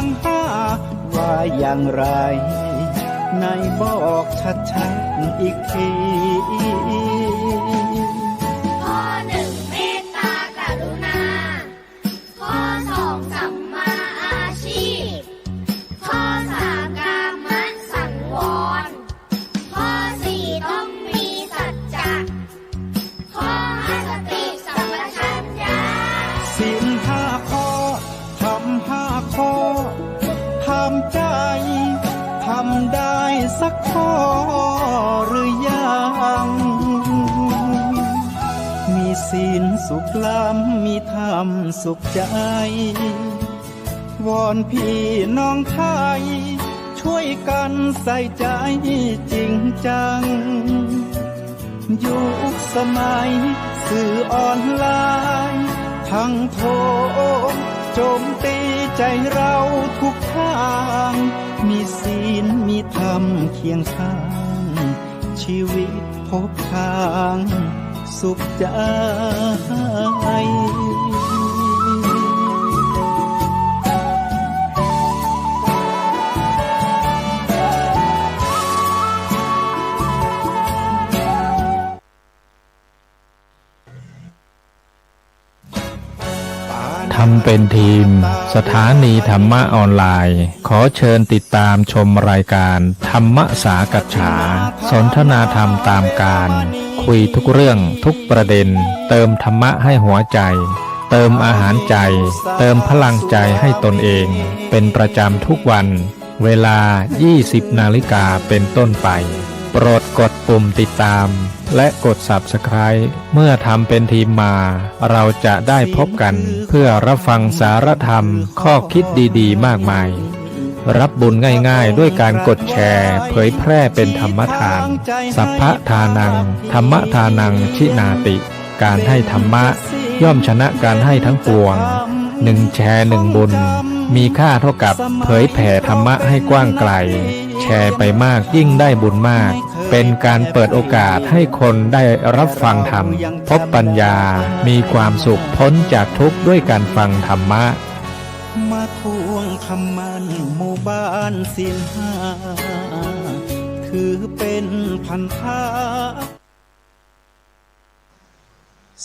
ทั้งห้าว่าอย่างไรไหนบอกชัดๆอีกที ข้อหนึ่งเมตตากรุณาข้อสองสัมมาอาชีพข้อสามกามัสสังวรข้อสี่ต้องมีสัจจะข้อห้าสติสัมปชัญญะศีลห้าข้อทำห้าข้อทำใจทำได้สักข้อหรือยังมีศีลสุขล้ำมีธรรมสุขใจวอนพี่น้องไทยช่วยกันใส่ใจจริงจังยุคสมัยสื่อออนไลน์ทั้งโทรโจมตีใจเราทุกทางมีศีลมีธรรมเคียงข้างชีวิตพบทางสุขใจทำเป็นทีมสถานีธรรมะออนไลน์ขอเชิญติดตามชมรายการธรรมสากัจฉาสนทนาธรรมตามการคุยทุกเรื่องทุกประเด็นเติมธรรมะให้หัวใจเติมอาหารใจเติมพลังใจให้ตนเองเป็นประจำทุกวันเวลา 20 นาฬิกาเป็นต้นไปโปรดกดปุ่มติดตามและกด Subscribe เมื่อทำเป็นทีมมาเราจะได้พบกันเพื่อรับฟังสารธรรมข้อคิดดีๆมากมายรับบุญง่ายๆด้วยการกดแชร์เผยแพร่เป็นธรรมทานสัพพะทานังธรรมทานังชินาติการให้ธรรมะย่อมชนะการให้ทั้งปวง1แชร์1บุญมีค่าเท่ากับเผยแผ่ธรรมะให้กว้างไกลแชร์ไปมากยิ่งได้บุญมากเป็นการเปิดโอกาสให้คนได้รับฟังธรรมพบปัญญามีความสุขพ้นจากทุกข์ด้วยการฟังธรรมะมาทวงคำมันหมู่บ้านศีลห้าถือเป็นพันธะ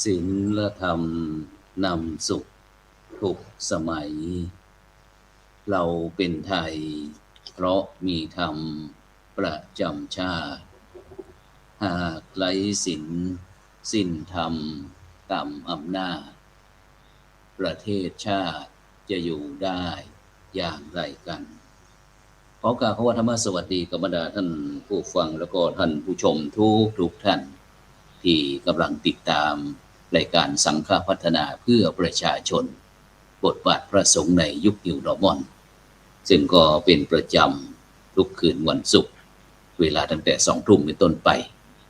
ศีลธรรมนำสุขทุกสมัยเราเป็นไทยเพราะมีธรรมประจำชาติหากไร้ศีลสิ้นธรรมต่ำอำนาจประเทศชาติจะอยู่ได้อย่างไรกันขอกราบธรรมสวัสดีกับบรรดาท่านผู้ฟังแล้วก็ท่านผู้ชมทุกท่านที่กำลังติดตามรายการสังฆพัฒนาเพื่อประชาชนบทบาทพระสงฆ์ในยุคนิว นอร์มอลซึ่งก็เป็นประจำทุกคืนวันศุกร์เวลาตั้งแต่ 20:00 นเป็นต้นไป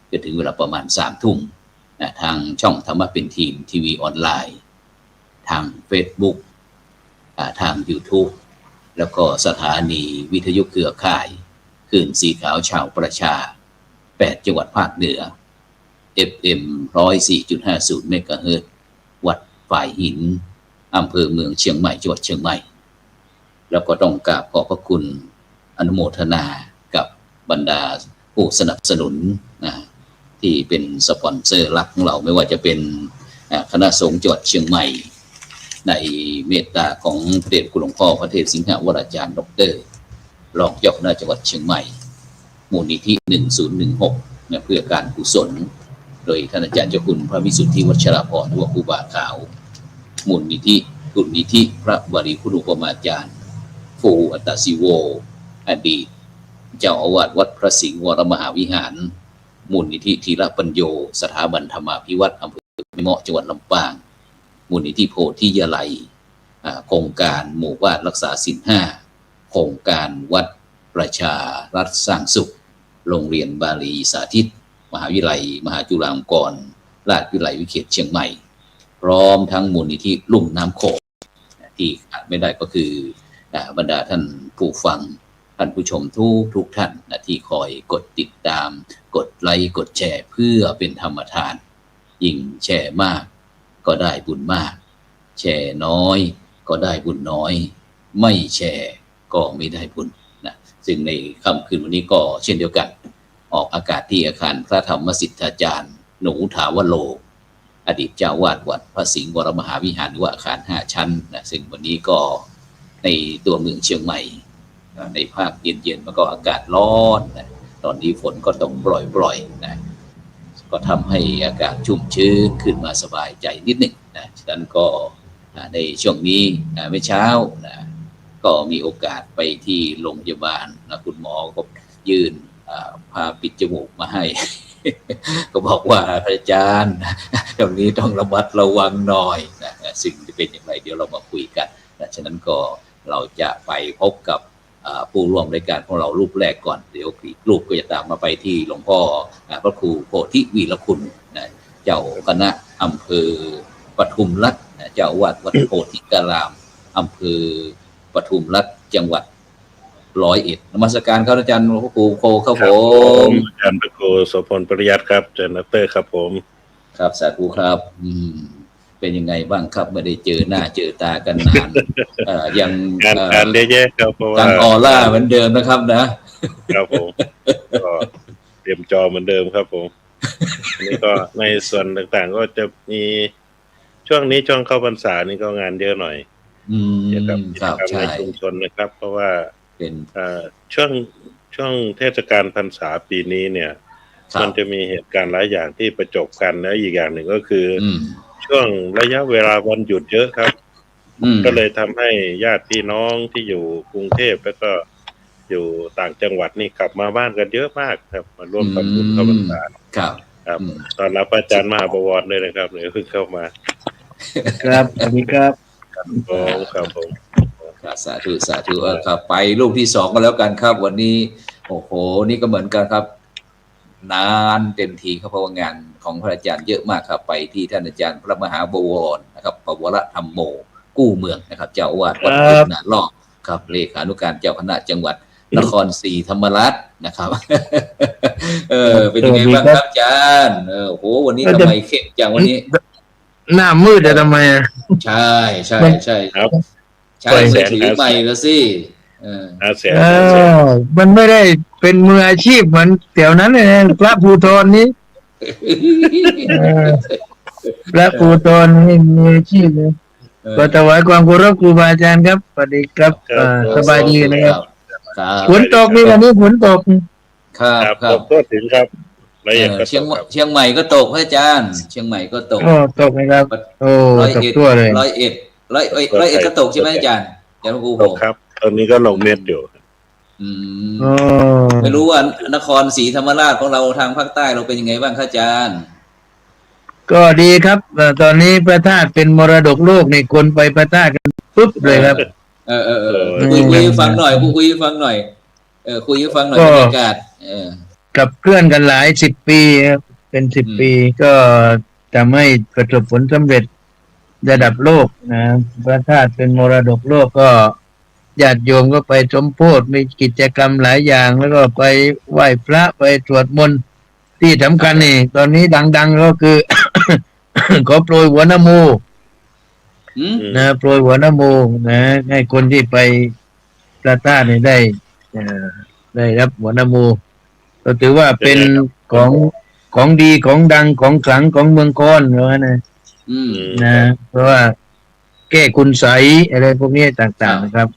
จนถึงเวลาประมาณ 21:00 นทางช่องธรรมะเป็นทีมทีวีออนไลน์ทาง Facebook ทาง YouTube แล้วก็สถานีวิทยุเครือข่ายคลื่นสีขาวชาวประชา8จังหวัดภาคเหนือ FM 104.50 เมกะเฮิรตซ์วัดฝ่ายหินอำเภอเมืองเชียงใหม่จังหวัดเชียงใหม่แล้วก็ต้องกราบขอบพระคุณอนุโมทนากับบรรดาผู้สนับสนุนที่เป็นสปอนเซอร์หลักของเราไม่ว่าจะเป็นคณะสงฆ์จังหวัดเชียงใหม่ในเมตตาของพระเดชคุณหลวงพ่อพระเทพสิงหวราจารย์ดร.รองเจ้าคณะจังหวัดเชียงใหม่มูลนิธิ1016เพื่อการกุศลโดยท่านอาจารย์เจ้าคุณพระวิสุทธิวัชรพรหรือว่าครูบาขาวมูลนิธิพระบริคุณุปมาจารย์ฟูอัตตศิโวอดีตเจ้าอาวาสวัดพระสิงห์วรมหาวิหารมูลนิธิธีรปัญโยสถาบันธรรมาภิวัตรอำเภอแม่เมาะจังหวัดลำปางมูลนิธิโพธิยาลัยโครงการหมู่บ้านรักษาศีล5โครงการวัดประชารัฐสร้างสุขโรงเรียนบาลีสาธิตมหาวิทยาลัยมหาจุฬาลงกรณราชวิทยาลัยวิเขตเชียงใหม่พร้อมทั้งมูลนิธิลุ่มน้ำโขงที่ขาดไม่ได้ก็คือบรรดาท่านผู้ฟังท่านผู้ชมทุกท่านที่คอยกดติดตามกดไลค์กดแชร์เพื่อเป็นธรรมทานยิ่งแชร์มากก็ได้บุญมากแชร์น้อยก็ได้บุญน้อย ไม่แชร์ก็ไม่ได้บุญนะซึ่งในค่ำคืนวันนี้ก็เช่นเดียวกันออกอากาศที่อาคารพระธรรมสิทธาจารย์หนูถาวโรอดีตเจ้าวาดวัดพระสิงห์วรมหาวิหารหรือว่าอาคาร5 ชั้นนะซึ่งวันนี้ก็ในตัวเมืองเชียงใหม่ในภาคเย็นๆมันก็อากาศร้อนนะตอนนี้ฝนก็ต้องปล่อยๆนะก็ทำให้อากาศชุ่มชื้นขึ้นมาสบายใจนิดหนึ่งนะฉะนั้นก็ในช่วงนี้เมื่อเช้านะก็มีโอกาสไปที่โรงพยาบาลนะคุณหมอก็ยื่นผ้าปิดจมูกมาให้ ก็บอกว่าอาจารย์ตรงนี้ต้องระมัดระวังหน่อยนะสิ่งที่เป็นอย่างไรเดี๋ยวเรามาคุยกันนะฉะนั้นก็เราจะไปพบกับผู้ร่วมรายการของเรารูปแรกก่อนเดี๋ยวอีกรูปก็จะตามมาไปที่หลวงพ่อพระครูโพธิวีรคุณนะเจ้าคณะอำเภอปทุมรัฐนะเจ้าอาวาสวัดโพธิการามอำเภอปทุมรัฐจังหวัด101นมัสการครับอาจารย์พระครูโคครับผมอาจารย์พระครูโสพลปริยัติครับอาจารย์ดรครับผมครับสาธุครับเป็นยังไงบ้างครับไม่ได้เจอหน้าเจอตากันนานยังการได้แยกครับเพราะว่าการออร่าเหมือนเดิมนะครับนะครับผมก็เตรียมจอเหมือนเดิมครับผมอันนี้ก็ในส่วนต่างๆก็จะมีช่วงนี้ช่วงเข้าพรรษานี่ก็งานเยอะหน่อยเกี่ยวกับกิจกรรมในชุมชนนะครับเพราะว่าเป็นช่วงเทศกาลพรรษาปีนี้เนี่ยมันจะมีเหตุการณ์หลายอย่างที่ประจบกันแล้วอีกอย่างหนึ่งก็คือช่วงระยะเวลาวันหยุดเยอะครับก็เลยทำให้ญาติพี่น้องที่อยู่กรุงเทพแล้วก็อยู่ต่างจังหวัดนี่กลับมาบ้านกันเยอะมากครับมาร่วมทำบุญเข้าพรรษาครับตอนรับอาจารย์มหาบวรเลยนะครับเนี่ยเพิ่งเข้ามาครับสวัสดีครับครับผมสาธุครับไปรูปที่2ก็แล้วกันครับวันนี้โอ้โหนี่ก็เหมือนกันครับนานเต็มทีครับเพราะว่างานของพระอาจารย์เยอะมากครับไปที่ท่านอาจารย์พระมหาบวรนะครับปวรธรรมโมกู้เมืองนะครับเจ้าอาวาสวัดพุทธนาลอกครับเลขานุการเจ้าคณะจังหวัดนครศรีธรรมราชนะครับเป็นยังไงบ้างครับอาจารย์โอ้โหวันนี้ทำไมเข้มจังวันนี้หน้ามืดแต่ทำไมใช่ครับใช่มือถือใหม่แล้วสิมันไม่ได้เป็นมืออาชีพเหมือนเดี๋ยวนั้นเลยพระภูธรนี้พระภูธรนี่มืออาชีพเลยก็ถวายความเคารพครูบาอาจารย์ครับสวัสดีครับสบายดีนะครับฝนตกนี่วันนี้ฝนตกครับก็ถึงครับเชียงใหม่ก็ตกพระอาจารย์เชียงใหม่ก็ตกตกไหมครับตกตัวเลย101ก็ตกใช่ไหมอาจารย์ครูโหครับตอนนี้ก็ลงเม็ดอยู่ไม่รู้ว่านครศรีธรรมราชของเราทางภาคใต้เราเป็นยังไงบ้างครับอาจารย์ก็ดีครับตอนนี้พระธาตุเป็นมรดกโลกในคนไปพระธาตุกันปุ๊บเลยครับคุยฟังหน่อยคุยฟังหน่อยคุยฟังหน่อยบรรยากาศกับเคลื่อนกันหลาย10 ปีครับเป็น10 ปีก็ทำให้ประสบผลสำเร็จระดับโลกนะพระธาตุเป็นมรดกโลกก็ญาติโยมก็ไปสมโภชมีกิจกรรมหลายอย่างแล้วก็ไปไหว้พระไปสวดมนต์ที่สำคัญนี่ตอนนี้ดังๆก็คือ ขอโปรยหัวนโมนะโปรยหัวนโมนะให้คนที่ไปพระธาตุนี่ได้รับหัวนโมก็ถือว่าเป็นของดีของดังของขลังของเมืองคอนว่านะเพราะว่าแก้คุณไสยอะไรพวกนี้ต่างๆนะครับ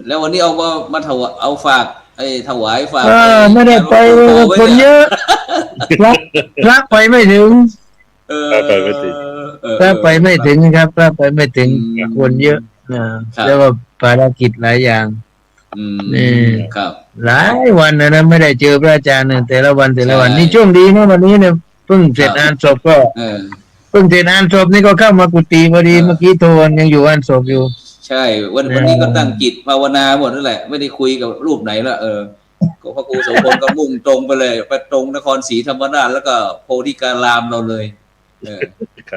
แล้ววันนี้เอามาถวายเอาฝากถวายฝากไม่ได้ไปคนเยอะพระไปไม่ถึงพระไปไม่ถึงครับพระไปไม่ถึงคนเยอะแล้วก็ภารกิจหลายอย่างนี่หลายวันนะไม่ได้เจอพระอาจารย์แต่ละวันนี่ช่วงดีนะวันนี้เนี่ยเพิ่งเสร็จงานศพก็เพิ่งเสร็จงานศพนี่ก็เข้ามากุฏิพอดีเมื่อกี้โทรยังอยู่งานศพอยู่ใช่วันนี้ก็ตั้งจิตภาวนาหมดนั่นแหละไม่ได้คุยกับรูปไหนละก็พระครูโสพลก็มุ่งตรงไปเลยไปตรงนครศรีธรรมราชแล้วก็โพธิการามเราเลย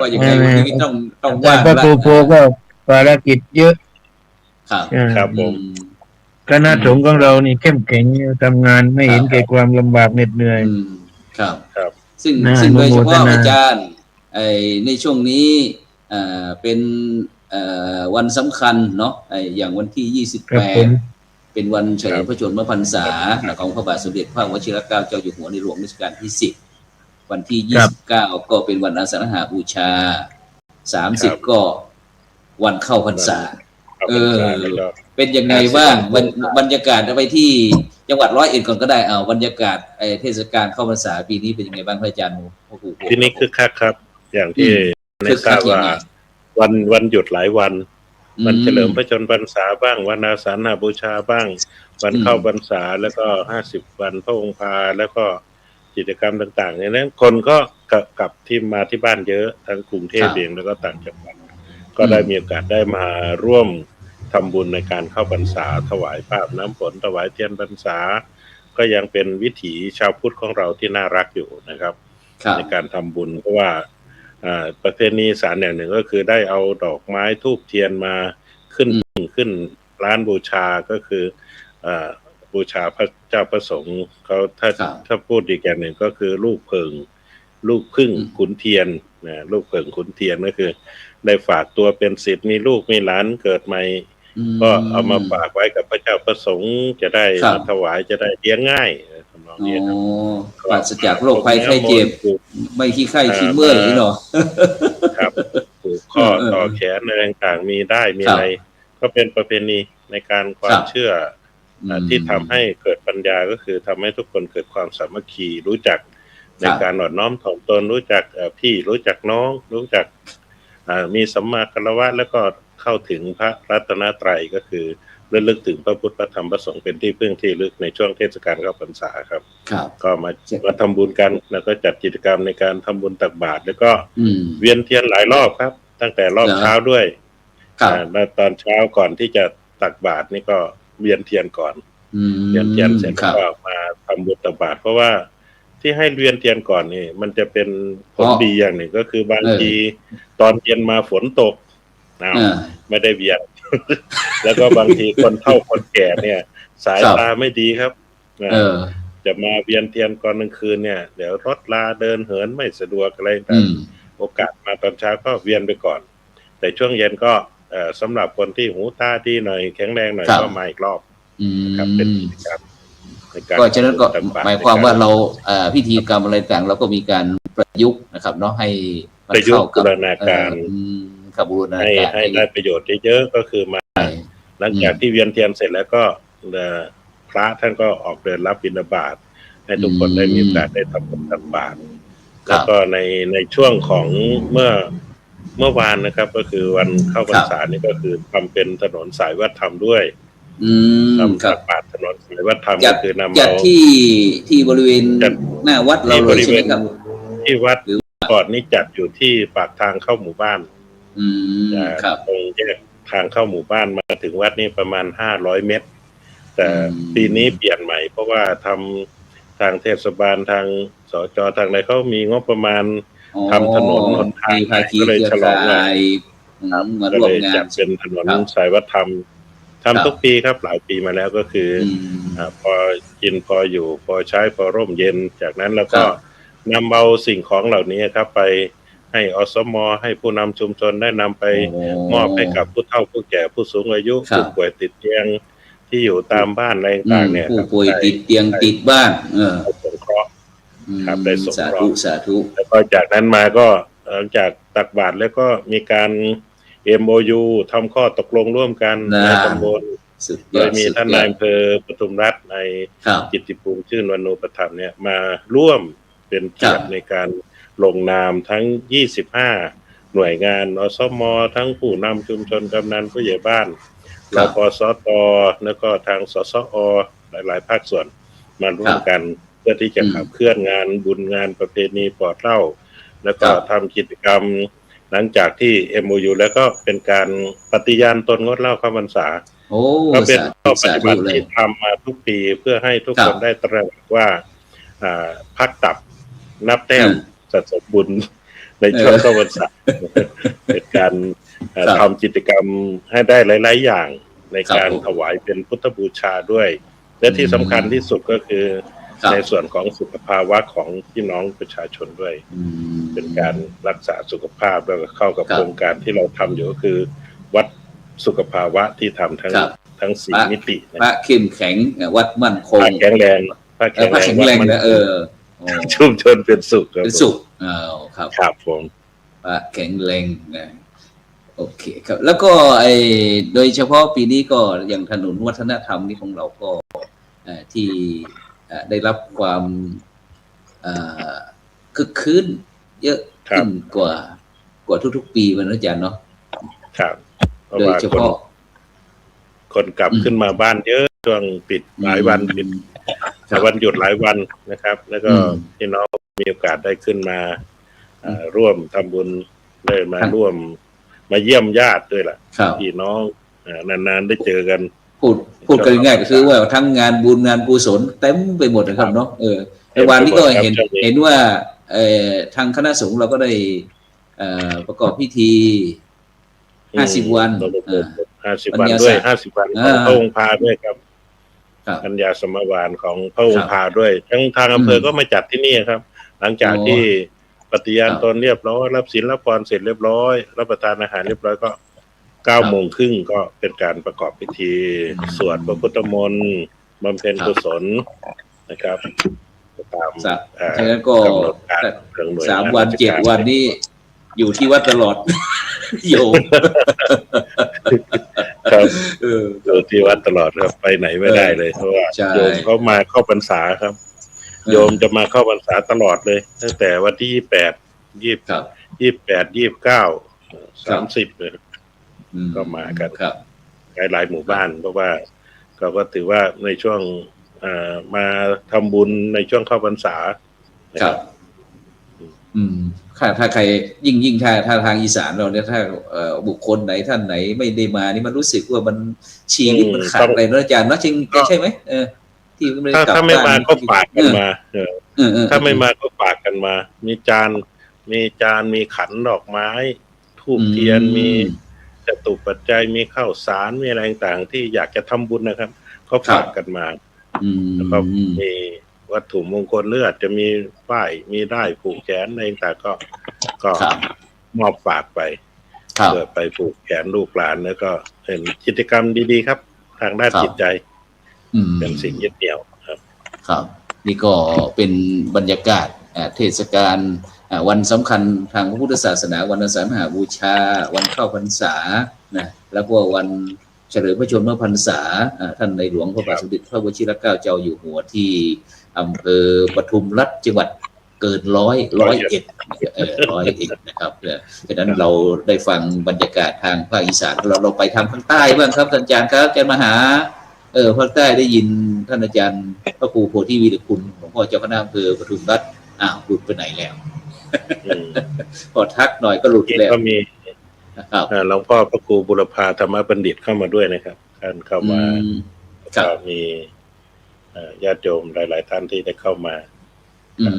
ก็ยังไงวันนี้ต้องว่าพระครูโพก็ภารกิจเยอะครับผมคณะสงฆ์ของเรานี่เข้มแข็งทำงานไม่เห็นแก่ความลำบากเหน็ดเหนื่อยครับซึ่งโดยเฉพาะอาจารย์ในช่วงนี้เป็น วันสำคัญเนาะอย่างวันที่ ครับผม 28 เป็นวันเฉลิมพระชนมพรรษาของพระบาทสมเด็จพระวชิรเกล้าเจ้าอยู่หัวในหลวงรัชกาลที่ 10 วันที่ 29 ก็เป็นวันอาสาฬหบูชา 30 ก็วันเข้าพรรษาเป็นยังไงบ้างบรรยากาศไปที่จังหวัด101ก่อนก็ได้เอาบรรยากาศเทศกาลเข้าพรรษาปีนี้เป็นยังไงบ้างพระอาจารย์ปีนี้คึกคักครับอย่างที่ในทราบว่าวันหยุดหลายวันวันเฉลิมพระชนมพรรษาบ้างวันอาสาฬหบูชาบ้างวันเข้าพรรษาแล้วก็50 วันพระองค์พาแล้วก็กิจกรรมต่างๆเนี่ยนั้นคนก็กลับที่มาที่บ้านเยอะทั้งกรุงเทพเองแล้วก็ต่างจังหวัดก็ได้มีโอกาสได้มาร่วมทำบุญในการเข้าพรรษาถวายผ้าน้ำฝนถวายเทียนพรรษาก็ยังเป็นวิถีชาวพุทธของเราที่น่ารักอยู่นะครับในการทำบุญเพราะว่าประเพณีสารอย่างหนึ่งก็คือได้เอาดอกไม้ธูปเทียนมาขึ้นร้านบูชาก็คือบูชาพระเจ้าประสงค์เขาถ้าพูดอีกอย่างหนึ่งก็คือลูกเพิงลูกพึ่งขุนเทียนนะลูกเพิงขุนเทียนก็คือได้ฝากตัวเป็นศิษย์มีลูกมีหลานเกิดใหม่ก็เอามาฝากไว้กับพระเจ้าประสงค์จะได้มาถวายจะได้เลี้ยงง่ายทำนองนี้ครับปราศจากโรคภัยไข้เจ็บไม่ขี้ไข้ขี้เมื่อยนี่เนาะครับผูกข้อต่อแขนอะไรต่างๆมีได้มีอะไรก็เป็นประเพณีในการความเชื่อที่ทำให้เกิดปัญญาก็คือทำให้ทุกคนเกิดความสามัคคีรู้จักในการอ่อนน้อมถ่อมตนรู้จักพี่รู้จักน้องรู้จักมีสัมมาคารวะแล้วก็เข้าถึงพระรัตนตรัยก็คือระลึกถึงพระพุทธพระธรรมพระสงฆ์เป็นที่พึ่งที่ลึกในช่วงเทศกาลเข้าพรรษาครับก็มาทำบุญกันแล้วก็จัดกิจกรรมในการทำบุญตักบาตรแล้วก็เวียนเทียนหลายรอบครับตั้งแต่รอบเช้าด้วยแล้วตอนเช้าก่อนที่จะตักบาตรนี่ก็เวียนเทียนก่อนเวียนเทียนเสร็จก็มาทำบุญตักบาตรเพราะว่าที่ให้เวียนเทียนก่อนนี่มันจะเป็นผลดีอย่างหนึ่งก็คือบางทีตอนเย็นมาฝนตกไม่ได้เวียนแล้วก็บางทีคนเฒ่าคนแก่เนี่ยสายตาไม่ดีครับจะมาเวียนเทียนก่อนกลางคืนเนี่ยเดี๋ยวรถลาเดินเหินไม่สะดวกอะไรต่างโอกาสมาตอนเช้าก็เวียนไปก่อนแต่ช่วงเย็นก็สำหรับคนที่หูตาดีหน่อยแข็งแรงหน่อยก็มาอีกรอบครับเป็นกิจกรรมก็ฉะนั้นก็หมายความว่าเราพิธีกรรมอะไรต่างเราก็มีการประยุกต์นะครับเนาะให้ประยุกต์บูรณาการให้ได้ประโยชน์เยอะๆก็คือมาหลังจากที่เวียนเทียนเสร็จแล้วก็พระท่านก็ออกเดินรับบิณฑบาตให้ทุกคนได้มีโอกาสได้ทำบุญตักบาตรแล้วก็ในช่วงของเมื่อวานนะครับก็คือวันเข้าพรรษานี่ก็คือทำเป็นถนนสายวัดธรรมด้วยทำตักบาตรถนนสายวัดธรรมก็คือนำเอาที่บริเวณหน้าวัดเราเลยใช่ไหมครับที่วัดก่อนนี้จัดอยู่ที่ปากทางเข้าหมู่บ้านตรงแยกทางเข้าหมู่บ้านมาถึงวัดนี่ประมาณ500 เมตรแต่ปีนี้เปลี่ยนใหม่เพราะว่าทำทางเทศบาลทางสจทางอะไรเขามีงบประมาณทำถนนหนทางก็เลยฉลองก็เลยจัดเป็นถนนสายวัดธรรมทำทุกปีครับหลายปีมาแล้วก็คือพอกินพออยู่พอใช้พอร่มเย็นจากนั้นแล้วก็นำเอาสิ่งของเหล่านี้ครับไปให้อสม.ให้ผู้นำชุมชนได้นำไปมอบให้กับผู้เฒ่าผู้แก่ผู้สูงอายุผู้ป่วยติดเตียงที่อยู่ตามบ้านอะไรต่างๆเนี่ยผู้ป่วยติดเตียงติดบ้านสงเคราะห์ครับได้สงเคราะห์สาธุแล้วก็จากนั้นมาก็หลังจากตักบาตรแล้วก็มีการ MOU ทำข้อตกลงร่วมกันในตำบลโดยมีท่านนายอำเภอปทุมรัฐในกิตติภูมิชื่นวรรณูปถัมภ์เนี่ยมาร่วมเป็นเกียรติในการลงนามทั้ง25หน่วยงานอสม.ทั้งผู้นำชุมชนกำนันผู้ใหญ่บ้านรปสต.แล้วก็ทางสสอ.หลายๆภาคส่วนมาร่วมกันเพื่อที่จะขับเคลื่อนงานบุญงานประเพณีปลอดเหล้าแล้วก็ทำกิจกรรมหลังจากที่ MOU แล้วก็เป็นการปฏิญาณตนงดเหล้าเข้าพรรษาก็เป็นข้อปฏิบัติที่ทำมาทุกปีเพื่อให้ทุกคนได้ตระหนักว่าพักตับนับแต้มสะสมบุญในช่วงเข้าพรรษาเป็นการทำกิจกรรมให้ได้หลายๆอย่างในการถวายเป็นพุทธบูชาด้วยและที่สำคัญที่สุดก็คือในส่วนของสุขภาวะของพี่น้องประชาชนด้วยเป็นการรักษาสุขภาพแล้วก็เข้ากับโครงการที่เราทำอยู่ก็คือ วัดสุขภาวะที่ทำทั้ง ครับ ทั้งสี่มิตินะ พระเข้มแข็งวัดมั่นค พ ง ระแข็งแรงพระ พระแข็งแรง วัด นะโอ้ ชุมชนเป็นสุขครับ เป็นสุขครับ ครับผม พระแข็งแรงนะโอเคครับ แล้วก็โดยเฉพาะปีนี้ก็อย่างถนนวัฒนธรรมนี่ของเราก็ที่ได้รับความคึกคืนเยอะขึ้นกว่าทุกๆปีมันนะอาจารย์เนาะ ครับเพราะ โดย ว่า เฉพาะ คนกลับขึ้นมาบ้านเยอะช่วงปิดหลายวันปิด ครับ วันหยุดหลายวันนะครับ แล้วก็ อืม พี่น้องมีโอกาสได้ขึ้นมาร่วมทำบุญได้มาร่วมมาเยี่ยมญาติด้วยล่ะ ครับ พี่น้องนานๆได้เจอกัน พูดกันง่ายๆก็คือว่าทั้งงานบุญงานกุศลเต็มไปหมดนะครับเนาะในวันนี้ก็เห็นว่าทางคณะสงฆ์เราก็ได้ประกอบพิธี50 วัน 50 วันด้วย50 วันของพระองค์พาด้วยครับ ครับ ปัญญาสมวานของพระองค์พาด้วยทั้งทางอำเภอก็มาจัดที่นี่ครับ หลังจากที่ปฏิญาณตนเรียบร้อยรับศีลรับพรเสร็จเรียบร้อยรับประทานอาหารเรียบร้อยก็9:30ก็เป็นการประกอบพิธีสวดพระพุทธมนต์บำเพ็ญกุศลนะครับตาม ฉะนั้นก็ กำหนดการของหน่วยงาน 3 วัน ราชการ 7 วันนี้อยู่ที่วัดตลอด โยม ครับอยู่ที่วัดตลอดครับไปไหนไม่ได้เลยเพราะว่า ใช่ โยมเขามาเข้าพรรษาครับ โยมจะมาเข้าพรรษาตลอดเลย ตั้งแต่วันที่28 ครับ 29 30เลย ก็มากัน ครับ หลายหมู่บ้าน เพราะว่าก็ถือว่าในช่วงมาทำบุญในช่วงเข้าพรรษา ครับถ้าใครยิ่งถ้าทางอีสานเราเนี่ยถ้าบุคคลไหนท่านไหนไม่ได้มานี่มันรู้สึกว่ามันชีวิตมันขาดอะไรนะอาจารย์เนาะจริงใช่ไหมที่ไม่ได้กลับ ถ้าไม่มาก็ฝากกันมา ถ้าไม่มาก็ฝากกันมา มีจานมีขันดอกไม้ธูปเทียนมีจตุปัจจัยมีข้าวสารมีอะไรต่างๆที่อยากจะทำบุญนะครับก็ฝากกันมาแล้วก็มีวัตถุมงคลเลือดจะมีป้ายมีได้ผูกแขนอะไรต่างๆก็มอบฝากไปเพื่อไปผูกแขนลูกหลานแล้วก็เป็นกิจกรรมดีๆครับ ทางด้านจิตใจเป็นสิ่งยึดเหนี่ยวครับ ครับนี่ก็เป็นบรรยากาศเทศกาลวันสำคัญทางพระพุทธศาสนาวันอาสาฬหบูชาวันเข้าพรรษานะแล้วก็วันเฉลิมพระชนมพรรษาท่านในหลวงพระบาทสมเด็จพระวชิรเกล้าเจ้าอยู่หัวที่อำเภอปทุมรัฐจังหวัดเกินร้อยเอ็ดนะครับเพราะนั้นเราได้ฟังบรรยากาศทางภาคอีสานเราไปทางภาคใต้บ้างครับท่านอาจารย์ครับอาจารย์มหาภาคใต้ได้ยินท่านอาจารย์พระครูโพธิวีรคุณหลวงพ่อเจ้าคณะอำเภอปทุมรัฐหลุดไปไหนแล้วพอทักหน่อยก็หลุดแล้วก็มีหลวงพ่อพระครูบุรพาธรรมบัณฑิตเข้ามาด้วยนะครับท่านเข้ามาก็มีญาติโยมหลายๆท่านที่ได้เข้ามา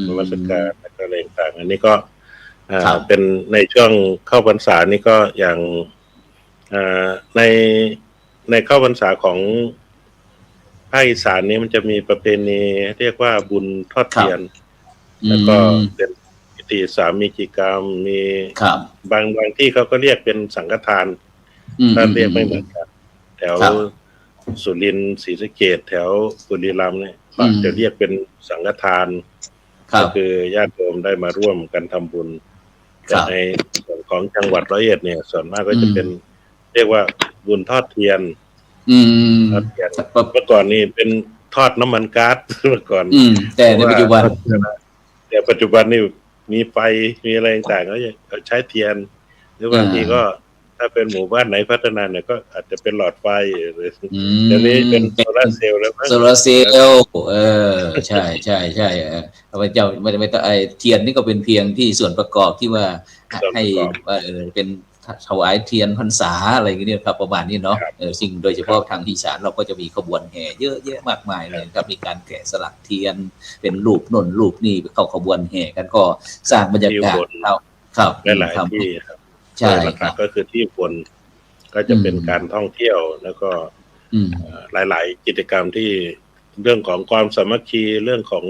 ธรรมสการและก็อะไรต่างอันนี้ก็เป็นในช่วงเข้าพรรษานี่ก็อย่างในเข้าพรรษาของภาคอีสานนี้มันจะมีประเพณีเรียกว่าบุญทอดเทียนแล้วก็เป็นพิธีสามีจิกรรมมีบางที่เขาก็เรียกเป็นสังฆทานถ้าเรียกไม่เหมือนกันแถวสุรินทร์ศรีสะเกษแถวบุรีรัมย์เนี่ยจะเรียกเป็นสังฆทานก็คือญาติโยมได้มาร่วมกันทำบุญแต่ในส่วนของจังหวัดร้อยเอ็ดเนี่ยส่วนมากก็จะเป็นเรียกว่าบุญทอดเทียนทอดเทียนเมื่อก่อนนี่เป็นทอดน้ำมันก๊าซเมื่อก่อนแต่ในปัจจุบันนี่มีไฟมีอะไรต่างๆก็จะใช้เทียนหรือบางทีก็ถ้าเป็นหมู่บ้านไหนพัฒนาเนี่ยก็อาจจะเป็นหลอดไฟหรือเดี๋ยวนี้เป็นโซลาร์เซลล์แล้วโซลาร์เซลล์ใช่พระเจ้าไม่ต้องเทียนนี่ก็เป็นเพียงที่ส่วนประกอบที่ว่าให้เป็นถวายเทียนพรรษาอะไรอย่างเงี้ยครับประมาณนี้เนาะสิ่งโดยเฉพาะทางอีสานเราก็จะมีขบวนแห่เยอะแยะมากมายเลยครับมีการแกะสลักเทียนเป็นรูปนนรูปนี่เข้าขบวนแห่กันก็สร้างบรรยากาศครับหลายที่ครับใช่ครับก็คือที่บนก็จะเป็นการท่องเที่ยวแล้วก็หลายๆกิจกรรมที่เรื่องของความสามัคคีเรื่องของ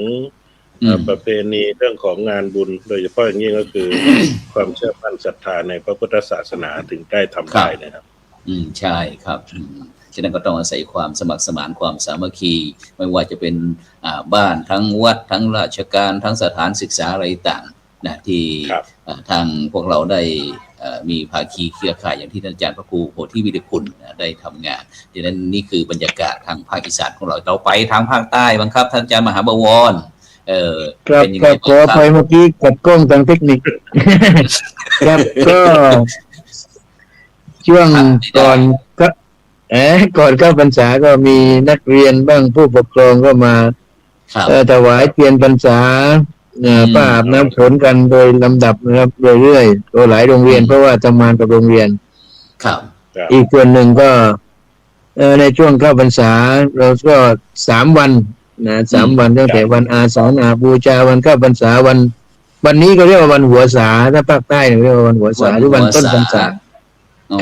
ประเพณีเรื่องของงานบุญโดยเฉพาะอย่างนี้ก็คือ ความเชื่อมั่นศรัทธาในพระพุทธศาสนาถึงได้ทำได้นะครับ ใช่ครับฉะนั้นก็ต้องอาศัยความสมัครสมานความสามัคคีไม่ว่าจะเป็นบ้านทั้งวัดทั้งราชการทั้งสถานศึกษาอะไรต่างนะที่ทางพวกเราได้มีภาคีเครือข่ายอย่างที่ท่านอาจารย์พระครูโพธิวิริคุณได้ทำงานดังนั้นนี่คือบรรยากาศทางภาคอีสานของเราไปทางภาคใต้บ้างครับท่านอาจารย์มหาบวรครับขอไปเมื่อกี้กัดกล้องทางเทคนิคครับก็ช่วงก่อนเข้าพรรษาก็มีนักเรียนบ้างผู้ปกครองก็มาถวายเทียนพรรษาป้าอาบน้ำฝนกันโดยลำดับนะครับเรื่อยๆโดยหลายโรงเรียนเพราะว่าทำงานกับโรงเรียนอีกส่วนหนึ่งก็ในช่วงเข้าพรรษาเราก็3 วัน3 วันตั้งแต่วันอาสาฬหบูชาวันเข้าพรรษาวันนี้ก็เรียกว่าวันหัวษาถ้าภาคใต้เรียกว่าวันหัวษาหรือวันต้นพรรษา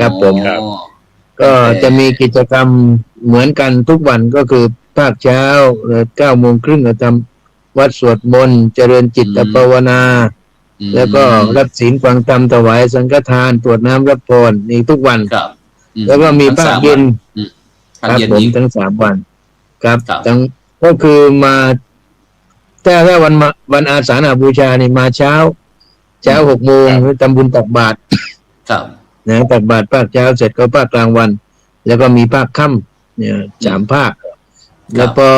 ครับผมก็จะมีกิจกรรมเหมือนกันทุกวันก็คือภาคเช้า9:30ทำวัดสวดมนต์เจริญจิตภาวนาแล้วก็รับศีลฟังธรรมถวายสังฆทานตรวจน้ำรับพรนี่ทุกวันแล้วก็มีภาคเย็นครับผมทั้ง3 วันครับทั้งก็คือมาถ้าวันอาสาฬหบูชานี่มาเช้า6 โมงทำบุญตักบาตรตักบาตรภาคเช้าเสร็จก็ภาคกลางวันแล้วก็มีภาคค่ำเนี่ย3 ภาคแล้วพอ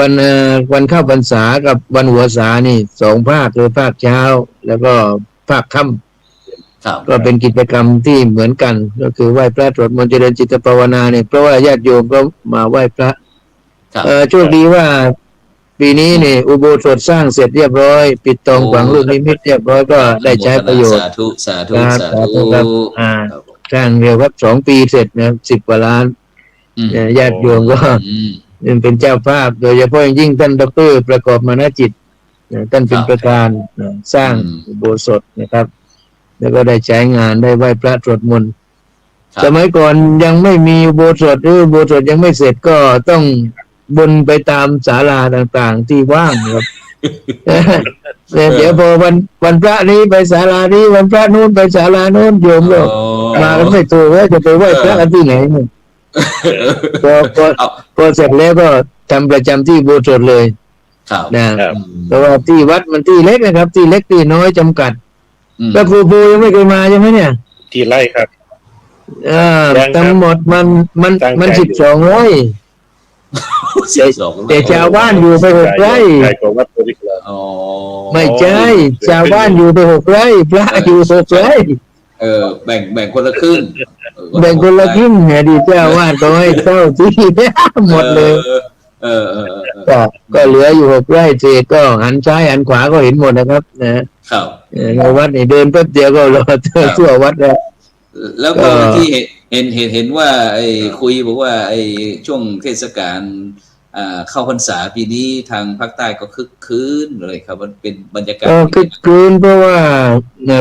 วันเข้าพรรษากับวันหัวษานี่2 ภาคคือภาคเช้าแล้วก็ภาคค่ำก็เป็นกิจกรรมที่เหมือนกันก็คือไหว้พระสวดมนต์เจริญจิตภาวนาเนี่ยเพราะว่าญาติโยมก็มาไหว้พระโชคดีว่าปีนี้นี่อุโบสถสร้างเสร็จเรียบร้อยปิดทองฝังลูกนิมิตเรียบร้อยก็ได้ใช้ประโยชน์สาธุสาธุสร้างเร็วครับ2 ปีเสร็จนะ10 กว่าล้านญาติโยมก็เป็นเจ้าภาพโดยเฉพาะยิ่งท่านดร.ประกอบมนจิตท่านเป็นประธานสร้างอุโบสถนะครับแล้วก็ได้ใช้งานได้ไหว้พระสวดมนต์สมัยก่อนยังไม่มีอุโบสถหรืออุโบสถยังไม่เสร็จก็ต้องบนไปตามศาลาต่างๆที่ว่างครับเดี๋ยวพอวันพระนี้ไปศาลานี้วันพระนู้นไปศาลาโน้นโยมก็มาแล้วไม่ถูกว่าจะไปไหว้พระกันที่ไหนพอเสร็จแล้วก็ทำประจำที่อุโบสถเลยนะเพราะว่าที่วัดมันที่เล็กนะครับที่เล็กที่น้อยจำกัดก็ครูปูยังไม่เคยมาใช่ไหมเนี่ยที่ไร่ครับทั้งหมดมัน12 ไร่แต่ชาวบ้านอยู่ไป6 ไร่ไม่ใช่ชาวบ้านอยู่ไป6 ไร่พระอยู่6 ไร่แบ่งคนละครึ่งเนี่ยดีเจ้าวาดก็ให้เจ้าที่หมดเลยก็เหลืออยู่6 ไร่เศษก็หันซ้ายหันขวาก็เห็นหมดนะครับนะครับในวัดนี่เดินแป๊บเดียวก็รอทั่ววัดแล้วก็ที่เห็นว่าคุยบอกว่าช่วงเทศกาลเข้าพรรษาปีนี้ทางภาคใต้ก็คึกคืนเลยครับมันเป็นบรรยากาศคึกคืนเพราะว่า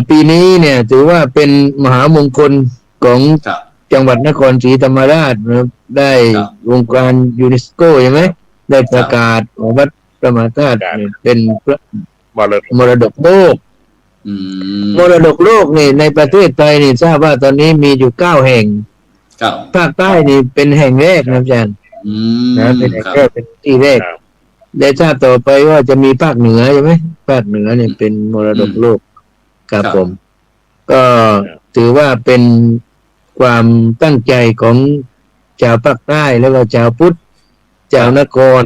ปีนี้เนี่ยถือว่าเป็นมหามงคลของจังหวัดนครศรีธรรมราชได้องค์การยูเนสโกใช่ไหมได้ประกาศวัดพระมหาธาตุเป็นมรดกโลกมรดกโลกนี่ในประเทศไทยนี่ทราบว่าตอนนี้มีอยู่9 แห่งภาคใต้นี่เป็นแห่งแรกนะอาจารย์เป็นแห่งแรกเป็นที่แรกและชาติต่อไปว่าจะมีภาคเหนือใช่ไหมภาคเหนือเนี่ยเป็นมรดกโลกครับผมก็ถือว่าเป็นความตั้งใจของชาวภาคใต้แล้วก็ชาวพุทธชาวนคร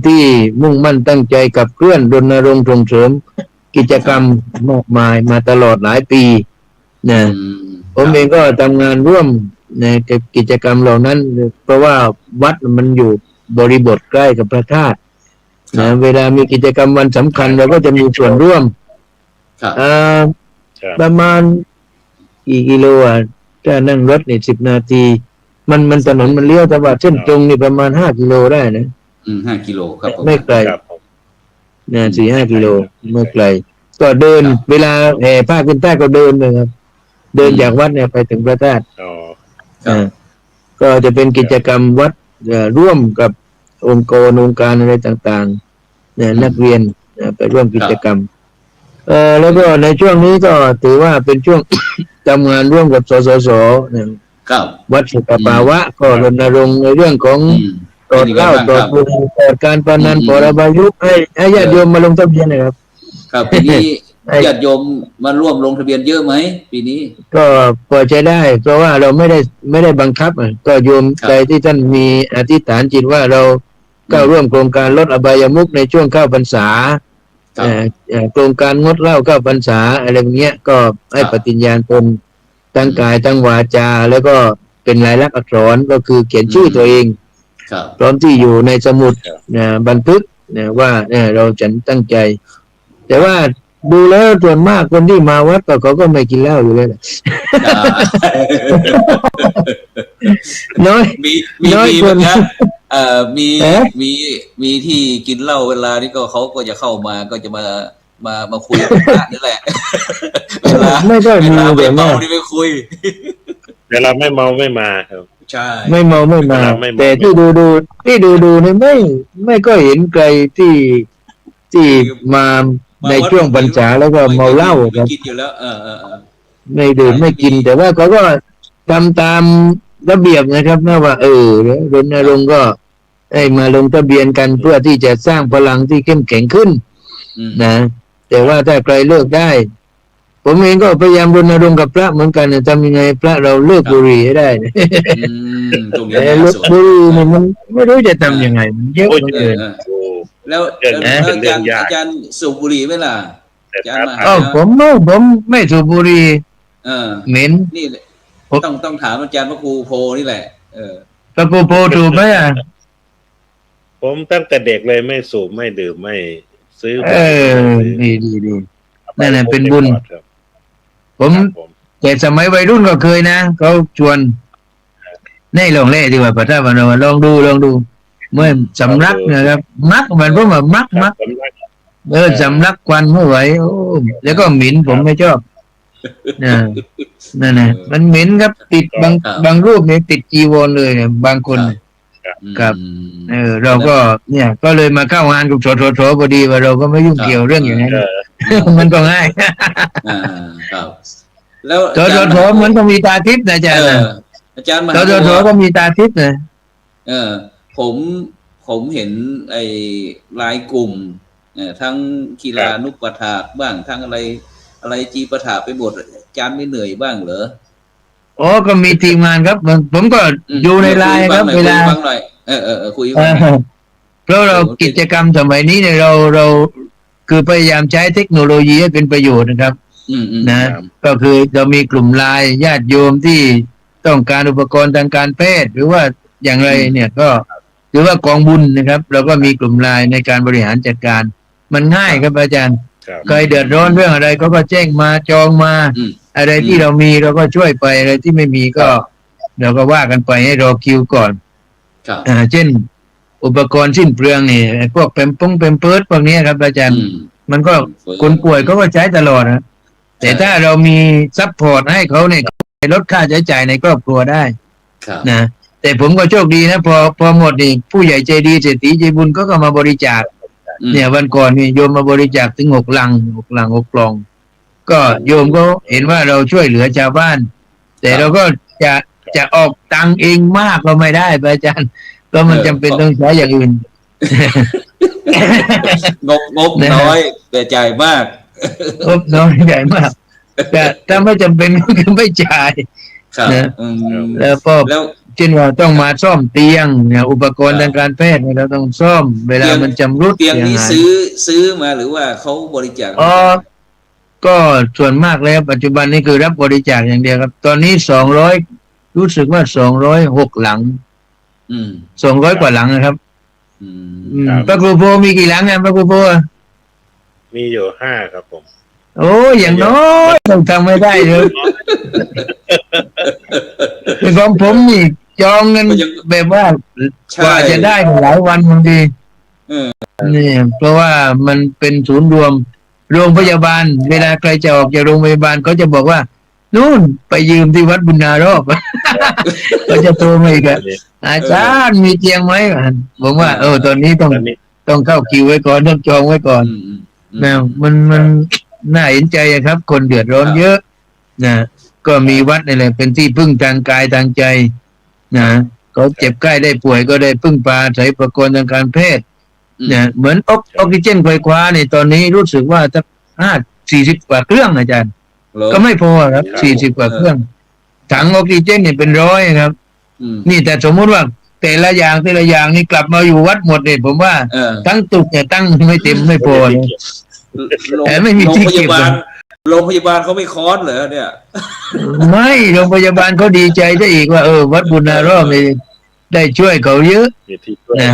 ที่มุ่งมั่นตั้งใจกับเคลื่อนรณรงค์ส่งเสริมกิจกรรมมากมายมาตลอดหลายปีนะผมเองก็ทำงานร่วมในกิจกรรมเหล่านั้นเพราะว่าวัดมันอยู่บริบทใกล้กับพระธาตุนะเวลามีกิจกรรมวันสำคัญเราก็จะมีส่วนร่วมประมาณกี่กิโลถ้านั่งรถนี่10 นาทีมันถนนมันเลี้ยวแต่ว่าเส้นตรงนี่ประมาณ5 กิโลได้นะ5 กิโลครับไม่ไกลนะ4-5 กิโลไม่ไกลก็เดินเวลาแห่ผ้าขึ้นใต้ก็เดินเลยครับเดินจากวัดเนี่ยไปถึงพระธาตุก็จะเป็นกิจกรรมวัดร่วมกับองค์การอะไรต่างๆเนี่ยนักเรียนไปร่วมกิจกรรมแล้วก็ในช่วงนี้ก็ถือว่าเป็นช่วง ทำงานร่วมกับสสสเนี่ย ครับ วัดสุขภาวะก็รณรงค์ในเรื่องของ อืม ปลอดเหล้าปลอดบุหรี่ปลอดการพนันปลอดอบายมุขให้ญาติโยมมาลงทะเบียนนะครับ ครับปีนี้ญาติโยมมาร่วมลงทะเบียนเยอะไหมปีนี้ ก็พอจะได้ เพราะว่าเราไม่ได้บังคับก็โยม ครับ ใจที่ท่านมีอธิษฐานจิตว่าเราเข้าร่วมโครงการลดอบายมุขในช่วงเข้าพรรษา ครับ โครงการงดเหล้าเข้าพรรษาอะไรอย่างเงี้ยก็ให้ ครับ ปฏิญญาณตนทั้งกายทั้งวาจาแล้วก็เป็นลายลักษณ์อักษรก็คือเขียนชื่อตัวเอง ครับ พร้อมที่อยู่ในสมุด ครับ บันทึกว่าเราฉันตั้งใจ แต่ว่าดูแล้วส่วนมากคนที่มาวัดก็เขาก็ไม่กินเหล้าอยู่เลยแหละ อ่า น้อย มี น้อย มี คน เหมือนกันมี เอ๊ะ มีที่กินเหล้าเวลานี้ก็เขาก็จะเข้ามาก็จะมาคุยกับพระนี่แหละ เวลา ไม่ค่อย เว มี ลา เล ไม่ ย เมา นะ นี่ไม่คุย เวลาไม่เมาไม่มาครับ ใช่ ไม่เมาไม่มา ไม่เมา แต่ที่ดูเนี่ยไม่ก็เห็นใครที่มาในช่วงพรรษาแล้วก็เมาเหล้าค ไม่ รับ กินอยู่แล้วไม่ดื่มไม่กิน แต่ว่าเขาก็ทำตามระเบียบนะครับนะว่ารณรงค์ก็ให้มาลงทะเบียนกันเพื่อที่จะสร้างพลังที่เข้มแข็งขึ้น อืม นะแต่ว่าถ้าใครเลิกได้ ผมเองก็พยายามรณรงค์กับพระเหมือนกันนะทำยังไงพระเราเลิกบุหรี่ให้ได้นะ ตรงนี้ แต่ น่า เลิก สน บุหรี่เนี่ยมันไม่รู้จะทำยังไงมันเยอะ โอ้ย เหลือเกิน โอ้ แล้ว เรื่องนี้เป็นเรื่องยาก อาจารย์สูบบุหรี่ไหมล่ะ แต่ อาจารย์ ถ้า มา อ๋อผมไม่สูบบุหรี่ เออ เหม็น นี่แหละ ผม ต้องถามอาจารย์พระครูโพนี่แหละ พระกูโพถูกไหมอ่ะ ผมตั้งแต่เด็กเลยไม่สูบไม่ดื่มไม่ซื้อ ดีนั่นแหละเป็นบุญ ครับ ผม ครับผม แต่สมัยวัยรุ่นก็เคยนะเขาชวนนี่ลองเล่ดีกว่าพระเจ้าพนมลองดูเมื่อสำลักนะครับมักมันเพราะว่ามัก ครับผม สำลักควันไม่ไหวโอ้แล้วก็เหม็นผมไม่ชอบนั่นนะมันเหม็นครับติดบางรูปเนี่ยติดจีวรเลยเนี่ยบางคน ครับ เราก็เนี่ยก็เลยมาเข้างานกับสทชพอดีว่าเราก็ไม่ยุ่งเกี่ยวเรื่องอย่างนั้น มันก็ง่าย ครับ แล้ว สทชมันต้องมีตาทิพย์นะอาจารย์นะ อาจารย์มา สทชก็มีตาทิพย์นะ ผมเห็นไอ้รายกลุ่มทั้งกีฬานุปถากบ้างทั้งอะไรจีปถาไปหมดอาจารย์ไม่เหนื่อยบ้างเหรอ อ๋อก็มีทีมงานครับผมก็อยู่ในไลน์ครับเวลา ฟังหน่อยคุยฟังหน่อย เพราะเรากิจกรรมสมัยนี้เนี่ยเราคือพยายามใช้เทคโนโลยีให้เป็นประโยชน์นะครับนะก็คือเรามีกลุ่มไลน์ญาติโยมที่ต้องการอุปกรณ์ทางการแพทย์หรือว่าอย่างไรเนี่ยก็หรือว่ากองบุญนะครับ เราก็มีกลุ่มไลน์ในการบริหารจัดการ มันง่ายครับอาจารย์ ครับ ใครเดือดร้อนเรื่องอะไรเขาก็แจ้งมาจองมา อะไรที่เรามีเราก็ช่วยไปอะไรที่ไม่มีก็เราก็ว่ากันไปให้รอคิวก่อน ครับ เช่น อุปกรณ์สิ้นเปลืองนี่พวกเปมเพิร์ดพวกนี้ครับอาจารย์มันก็คนป่วยเขาก็ใช้ตลอดนะแต่ถ้าเรามีซัพพอร์ตให้เขาเนี่ยลดค่าใช้จ่ายในครอบครัวได้นะแต่ผมก็โชคดีนะพอหมดนี่ผู้ใหญ่ใจดีเศรษฐีใจบุญก็มาบริจาคเนี่ยวันก่อนนี่โยมมาบริจาคถึง6 ลัง6 กล่องก็โยมก็เห็นว่าเราช่วยเหลือชาวบ้าน แต่เราก็จะออกตังค์เองมากก็ไม่ได้อาจารย์ก็มันจำเป็นต้องใช้อย่างอื่น งบน้อยแต่จ่ายมาก งบน้อยใหญ่มากแต่ถ้าไม่จำเป็นก็ไม่จ่าย ครับ นะ แล้วก็ แล้ว เช่นว่าต้องมาซ่อมเตียงเนี่ยอุปกรณ์ทางการแพทย์เนี่ยเราต้องซ่อมเวลามันจำรุด เตียงนี้ หาย ซื้อมาหรือว่าเขาบริจาค ก็ส่วนมากแล้วปัจจุบันนี้คือรับบริจาคอย่างเดียวครับ ตอนนี้200รู้สึกว่า206 หลัง200 กว่าหลังนะครับพระครูโพมีกี่หลังพระครูโพ มีอยู่5ครับผม โอ้อย่างน้อยต้องทำไม่ได้เลยคือของผมนี่จองเงินแบบว่ากว่าจะได้หลายวันบางทีนี่เพราะว่ามันเป็นศูนย์รวมโรงพยาบาลเวลาใครจะออกจากโรงพยาบาลเขาจะบอกว่านู่นไปยืมที่วัดบุญนารอบ ก็จะโทรมาอีกอาจารย์มีเตียงไหมผมว่าตอนนี้ต้องเข้าคิวไว้ก่อนต้องจองไว้ก่อนนะมันน่าเห็นใจครับคนเดือดร้อนเยอะนะ ก็มีวัดนี่แหละเป็นที่พึ่งทางกายทางใจนะเขาเจ็บไข้ได้ป่วยก็ได้พึ่งพาอาศัยอุปกรณ์ทางการแพทย์เนี่ยเหมือนออกซิเจนไฟฟ้าเนี่ยตอนนี้รู้สึกว่าจะ40 กว่าเครื่องอาจารย์ก็ไม่พอครับ40 กว่าเครื่องถังออกซิเจนเนี่ยเป็นร้อยครับนี่แต่สมมุติว่าแต่ละอย่างนี่กลับมาอยู่วัดหมดเนี่ยผมว่าทั้งตึกเนี่ยตั้งไม่เต็มไม่พอเลยแต่ไม่มีที่เก็บโรงพยาบาลเขาไม่ค้อนเหรอเนี่ยไม่โรงพยาบาลเขาดีใจได้อีกว่าวัดบุญนารอบนี่ได้ช่วยเขาเยอะนะ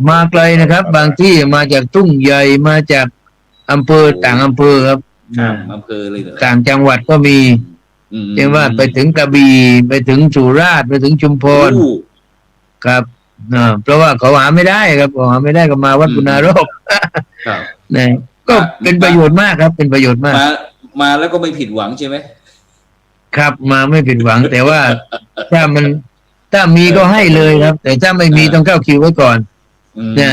มาไกลนะครับบางที่มาจากทุ่งใหญ่มาจากอำเภอต่างอำเภอครับอำเภอเลยเหรอต่างจังหวัดก็มีเรียกว่าไปถึงกระบี่ไปถึงสุราษฎร์ไปถึงชุมพรครับเพราะว่าเขาหาไม่ได้ครับเขาหาไม่ได้ก็มาวัดบุญนารอบนะก็เป็นประโยชน์มากครับเป็นประโยชน์มากมาแล้วก็ไม่ผิดหวังใช่ไหมครับมาไม่ผิดหวังแต่ว่าถ้ามีก็ให้เลยครับแต่ถ้าไม่มีต้องเข้าคิวไว้ก่อนนะ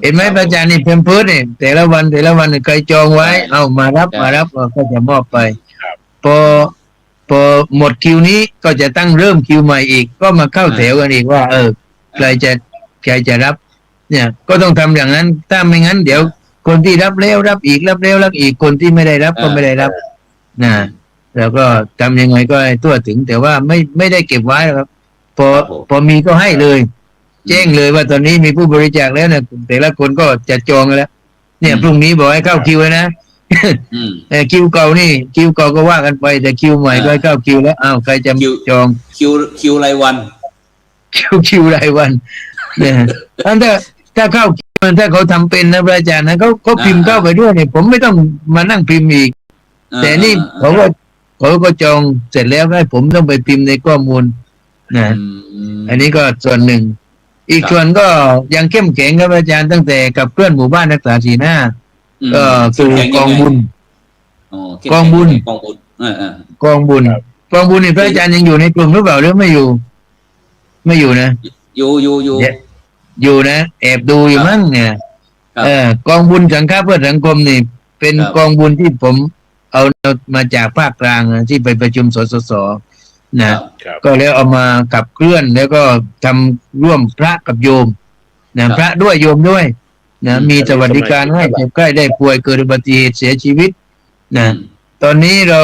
เห็นไหมพระอาจารย์นี่เพิ่มเพิ่มเนี่ยแต่ละวันใครจองไว้เอามารับก็จะมอบไปพอหมดคิวนี้ก็จะตั้งเริ่มคิวใหม่อีกก็มาเข้าแถวกันอีกว่าใครจะรับเนี่ยก็ต้องทำอย่างนั้นถ้าไม่งั้นเดี๋ยวคนที่รับแล้วรับอีกรับแล้วรับอีกคนที่ไม่ได้รับก็ไม่ได้รับนะแล้วก็ทำยังไงก็ให้ทั่วถึงแต่ว่าไม่ได้เก็บไว้ครับพอมีก็ให้เลยแจ้งเลยว่าตอนนี้มีผู้บริจาคแล้วเนี่ยแต่ละคนก็จะจองแล้วเนี่ยพรุ่งนี้บอกให้เข้าคิวนะคิวเก่าก็ว่ากันไปแต่คิวใหม่ก็เข้าคิวแล้วใครจะจองคิวรายวันคิวรายวันเนี่ยถ้าเข้าถ้าเขาทำเป็นนะพระอาจารย์นะเขาพิมพ์เข้าไปด้วยเนี่ยผมไม่ต้องมานั่งพิมพ์อีกแต่นี่เขาก็จองเสร็จแล้วให้ผมต้องไปพิมพ์ในข้อมูลนะอันนี้ก็ส่วนหนึ่งอีกส่วนก็ยังเข้มแข็งครับอาจารย์ตั้งแต่กับเพื่อนหมู่บ้านนักศึกษาสีหน้าก็คือกองบุญกองบุญนี่พระอาจารย์ยังอยู่ในกลุ่มหรือเปล่าหรือไม่อยู่นะอยู่นะแอบดูอยู่มั้งเนี่ยกองบุญสังฆะเพื่อสังคมนี่เป็นกองบุญที่ผมเอามาจากภาคกลางที่ไปประชุมสสสนะก็แล้วเอามาขับเคลื่อนแล้วก็ทำร่วมพระกับโยมนะพระด้วยโยมด้วยนะมีสวัสดิการให้เจ็บไข้ได้ป่วยเกิดอุบัติเหตุเสียชีวิตนะตอนนี้เรา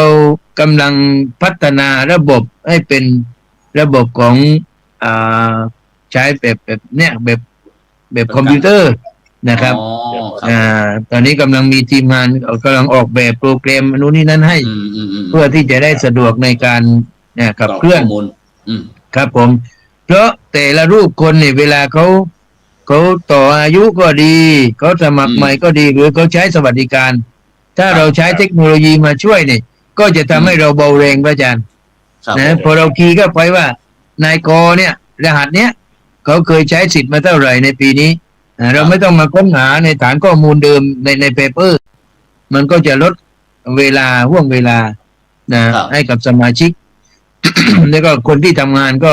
กำลังพัฒนาระบบให้เป็นระบบของใช้แบบเนี่ยแบบคอมพิวเตอร์นะครับตอนนี้กำลังมีทีมงานกำลังออกแบบโปรแกรมนู้นนี่นั้นให้เพื่อที่จะได้สะดวกในการขับเคลื่อนครับผมเพราะแต่ละรูปคนเนี่ยเวลาเขาต่ออายุก็ดีเขาสมัครใหม่ก็ดีหรือเขาใช้สวัสดิการถ้าเราใช้เทคโนโลยีมาช่วยเนี่ยก็จะทำให้เราเบาแรงพระอาจารย์นะพอเราคีย์เข้าไปว่านายกเนี่ยรหัสเนี้ยเขาเคยใช้สิทธิ์มาเท่าไหร่ในปีนี้เราไม่ต้องมาค้นหาในฐานข้อมูลเดิมในเปเปอร์มันก็จะลดห่วงเวลานะให้กับสมาชิก แล้วก็คนที่ทำงานก็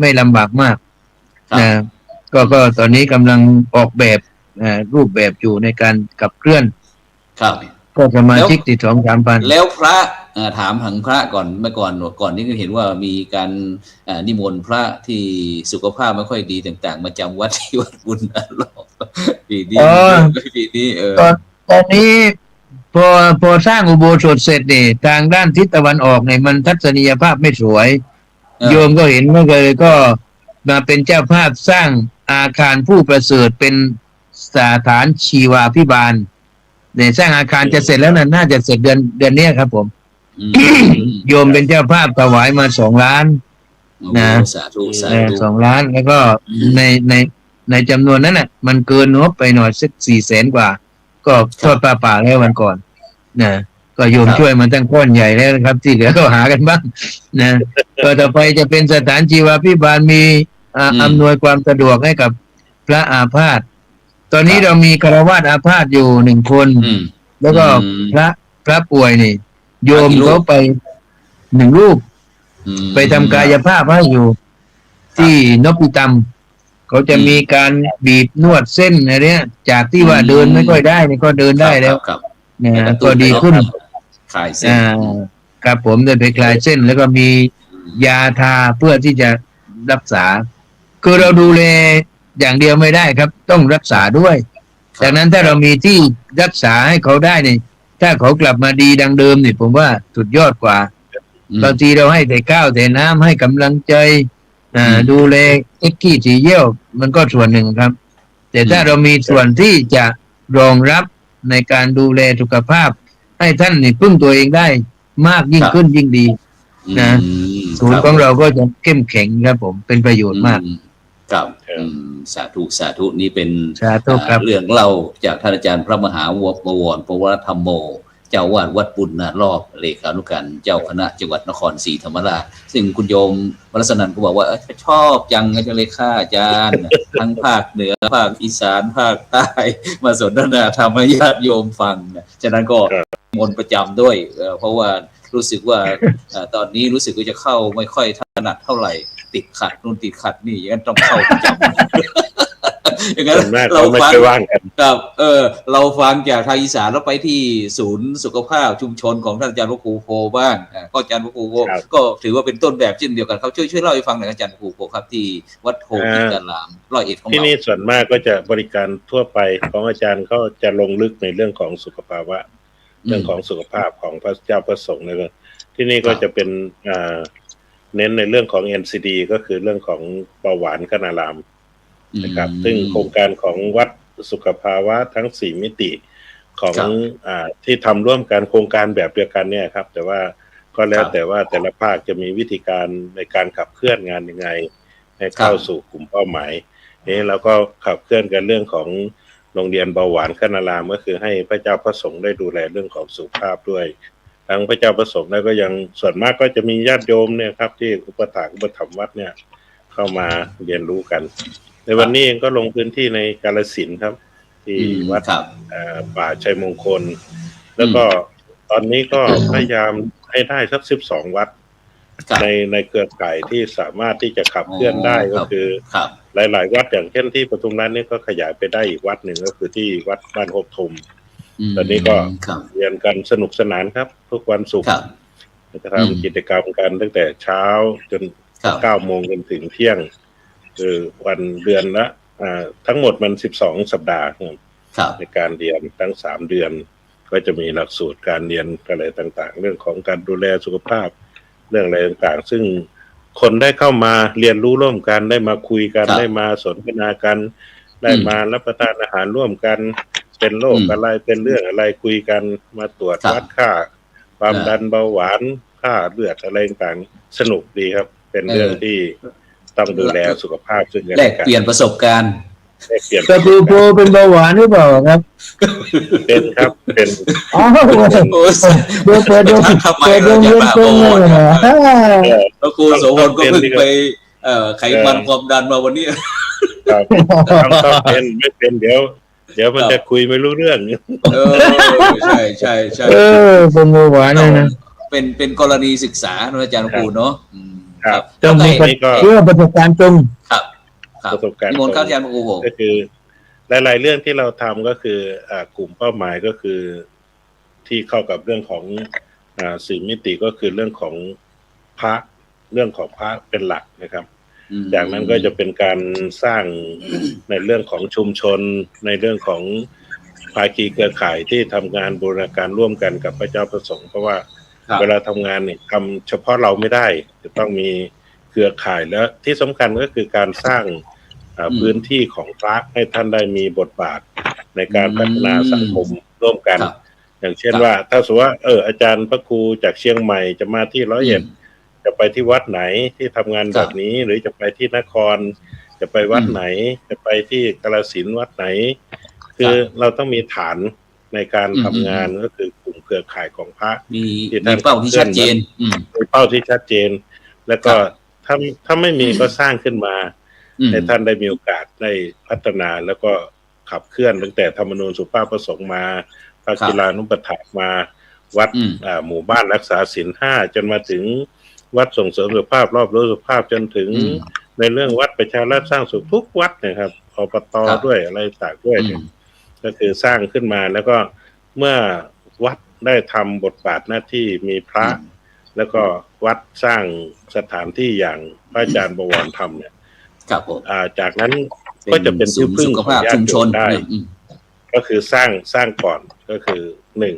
ไม่ลำบากมากนะก็ตอนนี้กำลังออกแบบรูปแบบอยู่ในการขับเคลื่อนครับก็สมาชิกติด 2-3 พันแล้วพระถามถึงพระก่อนเมื่อก่อนนี้ก็เห็นว่ามีการนิมนต์พระที่สุขภาพไม่ค่อยดีต่างๆมาจำวัดที่วัดบุญนารอบปีนี้ตอนนี้พอสร้างอุโบสถเสร็จเนี่ยทางด้านทิศตะวันออกเนี่ยมันทัศนียภาพไม่สวยโยมก็เห็นก็เลยก็มาเป็นเจ้าภาพสร้างอาคารผู้ประเสริฐเป็นสถานชีวาภิบาลเนี่ยสร้างอาคารจะเสร็จแล้วน่าจะเสร็จเดือนนี้ครับผมโยมเป็นเจ้าภาพถวายมา2 ล้านนะ2 ล้านแล้วก็ในจำนวนนั้นน่ะมันเกินงบไปหน่อยสัก400,000 กว่าก็ทอดป่าแล้ววันก่อนนะก็โยมช่วยมันตั้งก้อนใหญ่แล้วนะครับที่เหลือก็หากันบ้างนะก็ต่อไปจะเป็นสถานชีวาภิบาลมีอำนวยความสะดวกให้กับพระอาพาธตอนนี้เรามีฆราวาสอาพาธอยู่1 คนแล้วก็พระป่วยนี่โยมเขาไป1 รูปไปทำกายภาพให้อยู่ที่นพิตำเขาจะมีการบีบนวดเส้นอะไรเนี้ยจากที่ว่าเดินไม่ค่อยได้นี่ก็เดินได้แล้วเนี่ยก็ดีขึ้น ครับผมได้ไปคลายเส้นแล้วก็มียาทาเพื่อที่จะรักษา คือเราดูแลอย่างเดียวไม่ได้ครับ ต้องรักษาด้วยดังนั้นถ้าเรามีที่รักษาให้เขาได้เนี่ยถ้าเขากลับมาดีดังเดิมเนี่ยผมว่าสุดยอดกว่าบางทีเราให้แต่ข้าวแต่น้ำให้กำลังใจดูแลเอ็กกี้สีเยี่ยวมันก็ส่วนหนึ่งครับ แต่ถ้าเรามีส่วนที่จะรองรับในการดูแลสุขภาพ ให้ท่านนี่พึ่งตัวเองได้มากยิ่งขึ้นยิ่งดีนะศูนย์ของเราก็จะเข้มแข็งครับผมเป็นประโยชน์มากครับสาธุสาธุนี่เป็นเรื่องเล่าจากท่านอาจารย์พระมหาวรปวรธรรมโมเจ้าวาดวัดปุณณรอบเลขานุการเจ้าคณะจังหวัดนครศรีธรรมราชซึ่งคุณโยมวรสนันท์ก็บอกว่าชอบจังอาจารย์เลขาอาจารย์ ทั้งภาคเหนือภาคอีสานภาคใต้มาสนทนาธรรมให้ญาติโยมฟังฉะนั้นก็มนต์ประจำด้วยเพราะว่ารู้สึกว่าตอนนี้รู้สึกว่าจะเข้าไม่ค่อยถนัดเท่าไหร่ติดขัดนู่นติดขัดนี่อย่างนั้นต้องเข้าประจำอย่างนั้นเราฟังครับเราฟังจากทางอีสานแล้วไปที่ศูนย์สุขภาพชุมชนของท่านอาจารย์พระครูโพบ้างก็อาจารย์พระครูโพก็ถือว่าเป็นต้นแบบเช่นเดียวกันเขาช่วยเล่าให้ฟังหน่อยอาจารย์พระครูโพครับที่วัดโพธิการาม101ของเราที่นี่ส่วนมากก็จะบริการทั่วไปของอาจารย์เขาจะลงลึกในเรื่องของสุขภาวะเรื่องของสุขภาพของพระเจ้าพระสงฆ์เลยที่นี่ก็จะเป็นเน้นในเรื่องของ NCD ก็คือเรื่องของเบาหวานคณารามนะครับซึ่งโครงการของวัดสุขภาวะทั้ง4มิติของที่ทำร่วมกันโครงการแบบเดียวกันเนี่ยครับแต่ว่าก็แล้วแต่ว่าแต่ละภาคจะมีวิธีการในการขับเคลื่อนงานยังไงให้เข้าสู่กลุ่มเป้าหมายนี้เราก็ขับเคลื่อนกันเรื่องของโรงเรียนเบาหวานคณารามก็คือให้พระเจ้าพระสงฆ์ได้ดูแลเรื่องของสุขภาพด้วยทั้งพระเจ้าพระสงฆ์แล้วก็ยังส่วนมากก็จะมีญาติโยมเนี่ยครับที่อุปถัมภ์อุปถัมภ์วัดเนี่ยเข้ามาเรียนรู้กันในวันนี้เองก็ลงพื้นที่ในกาฬสินธุ์ครับที่วัดป่าชัยมงคลแล้วก็ตอนนี้ก็พยายามให้ได้สัก12วัดในเครือข่ายที่สามารถที่จะขับเคลื่อนได้ก็คือหลายๆวัดอย่างเช่นที่ปทุมราชนี่ก็ขยายไปได้อีกวัดหนึ่งก็คือที่วัดบ้านโฮบทุมตอนนี้ก็เรียนกันสนุกสนานครับทุกวันศุกร์จะทำกิจกรรมกันตั้งแต่เช้าจน9 โมงจนถึงเที่ยงคือวันเดือนละทั้งหมดมัน12 สัปดาห์ในการเรียนทั้ง3 เดือนก็จะมีหลักสูตรการเรียนอะไรต่างๆเรื่องของการดูแลสุขภาพเรื่องอะไรต่างๆซึ่งคนได้เข้ามาเรียนรู้ร่วมกันได้มาคุยกันได้มาสนทนากันได้มารับประทานอาหารร่วมกันเป็นโรคอะไรเป็นเรื่องอะไรคุยกันมาตรวจวัดค่าความดันเบาหวานค่าเลือดอะไรต่างๆสนุกดีครับเป็นเรื่องที่ต้องดูแลสุขภาพซึ่งกันแลกเปลี่ยนประสบการณ์แต่ครูโพเป็นเบาหวานหรือเปล่าครับเป็นครับเป็นเปิดโรงเรียนตรงเลยนะครูโสพลก็เพิ่งไปไขมันความดันมาวันนี้ต้องเป็นไม่เป็นเดี๋ยวมันจะคุยไม่รู้เรื่องใช่ใช่ใช่เป็นเบาหวานนะเป็นกรณีศึกษาอาจารย์ครูเนาะครับต้องมีเรื่องประสบการณ์ตรงประสบการณ์มนต์เข้าใจมาครูก็คือหลายๆเรื่องที่เราทำก็คือกลุ่มเป้าหมายก็คือที่เข้ากับเรื่องของ4 มิติก็คือเรื่องของพระเรื่องของพระเป็นหลักนะครับจากนั้นก็จะเป็นการสร้างในเรื่องของชุมชนในเรื่องของภาคีเครือข่ายที่ทำงานบูรณาการร่วมกันกับพระเจ้าพระสงฆ์เพราะว่าเวลาทำงานเนี่ยทำเฉพาะเราไม่ได้จะต้องมีเครือข่ายแล้วที่สำคัญก็คือการสร้างพื้นที่ของพระให้ท่านได้มีบทบาทในการพัฒนาสังคมร่วมกันอย่างเช่นว่าถ้าสมมติว่าอาจารย์พระครูจากเชียงใหม่จะมาที่101จะไปที่วัดไหนที่ทำงานแบบนี้หรือจะไปที่นครจะไปวัดไหนจะไปที่กาฬสินธุ์วัดไหนคือเราต้องมีฐานในการทำงานก็คือกลุ่มเครือข่ายของพระมีเป้าที่ชัดเจนมีเป้าที่ชัดเจนแล้วก็ถ้าไม่มีก็สร้างขึ้นมาให้ท่านได้มีโอกาสได้พัฒนาแล้วก็ขับเคลื่อนตั้งแต่ธรรมนูญสุภาพประสงค์มาพระกีฬานุปถัมภ์มาวัดหมู่บ้านรักษาศีล 5จนมาถึงวัดส่งเสริมสุขภาพรอบรู้สุขภาพจนถึงในเรื่องวัดประชารัฐสร้างสุขทุกวัดนะครับอบต.ด้วยอะไรต่างด้วยก็คือสร้างขึ้นมาแล้วก็เมื่อวัดได้ทำบทบาทหน้าที่มีพระ แล้วก็วัดสร้างสถานที่อย่างพระอาจารย์บวรทำเนี่ย ครับผม จากนั้นก็จะเป็นที่พึ่งของญาติโยมได้ก็คือสร้างก่อนก็คือหนึ่ง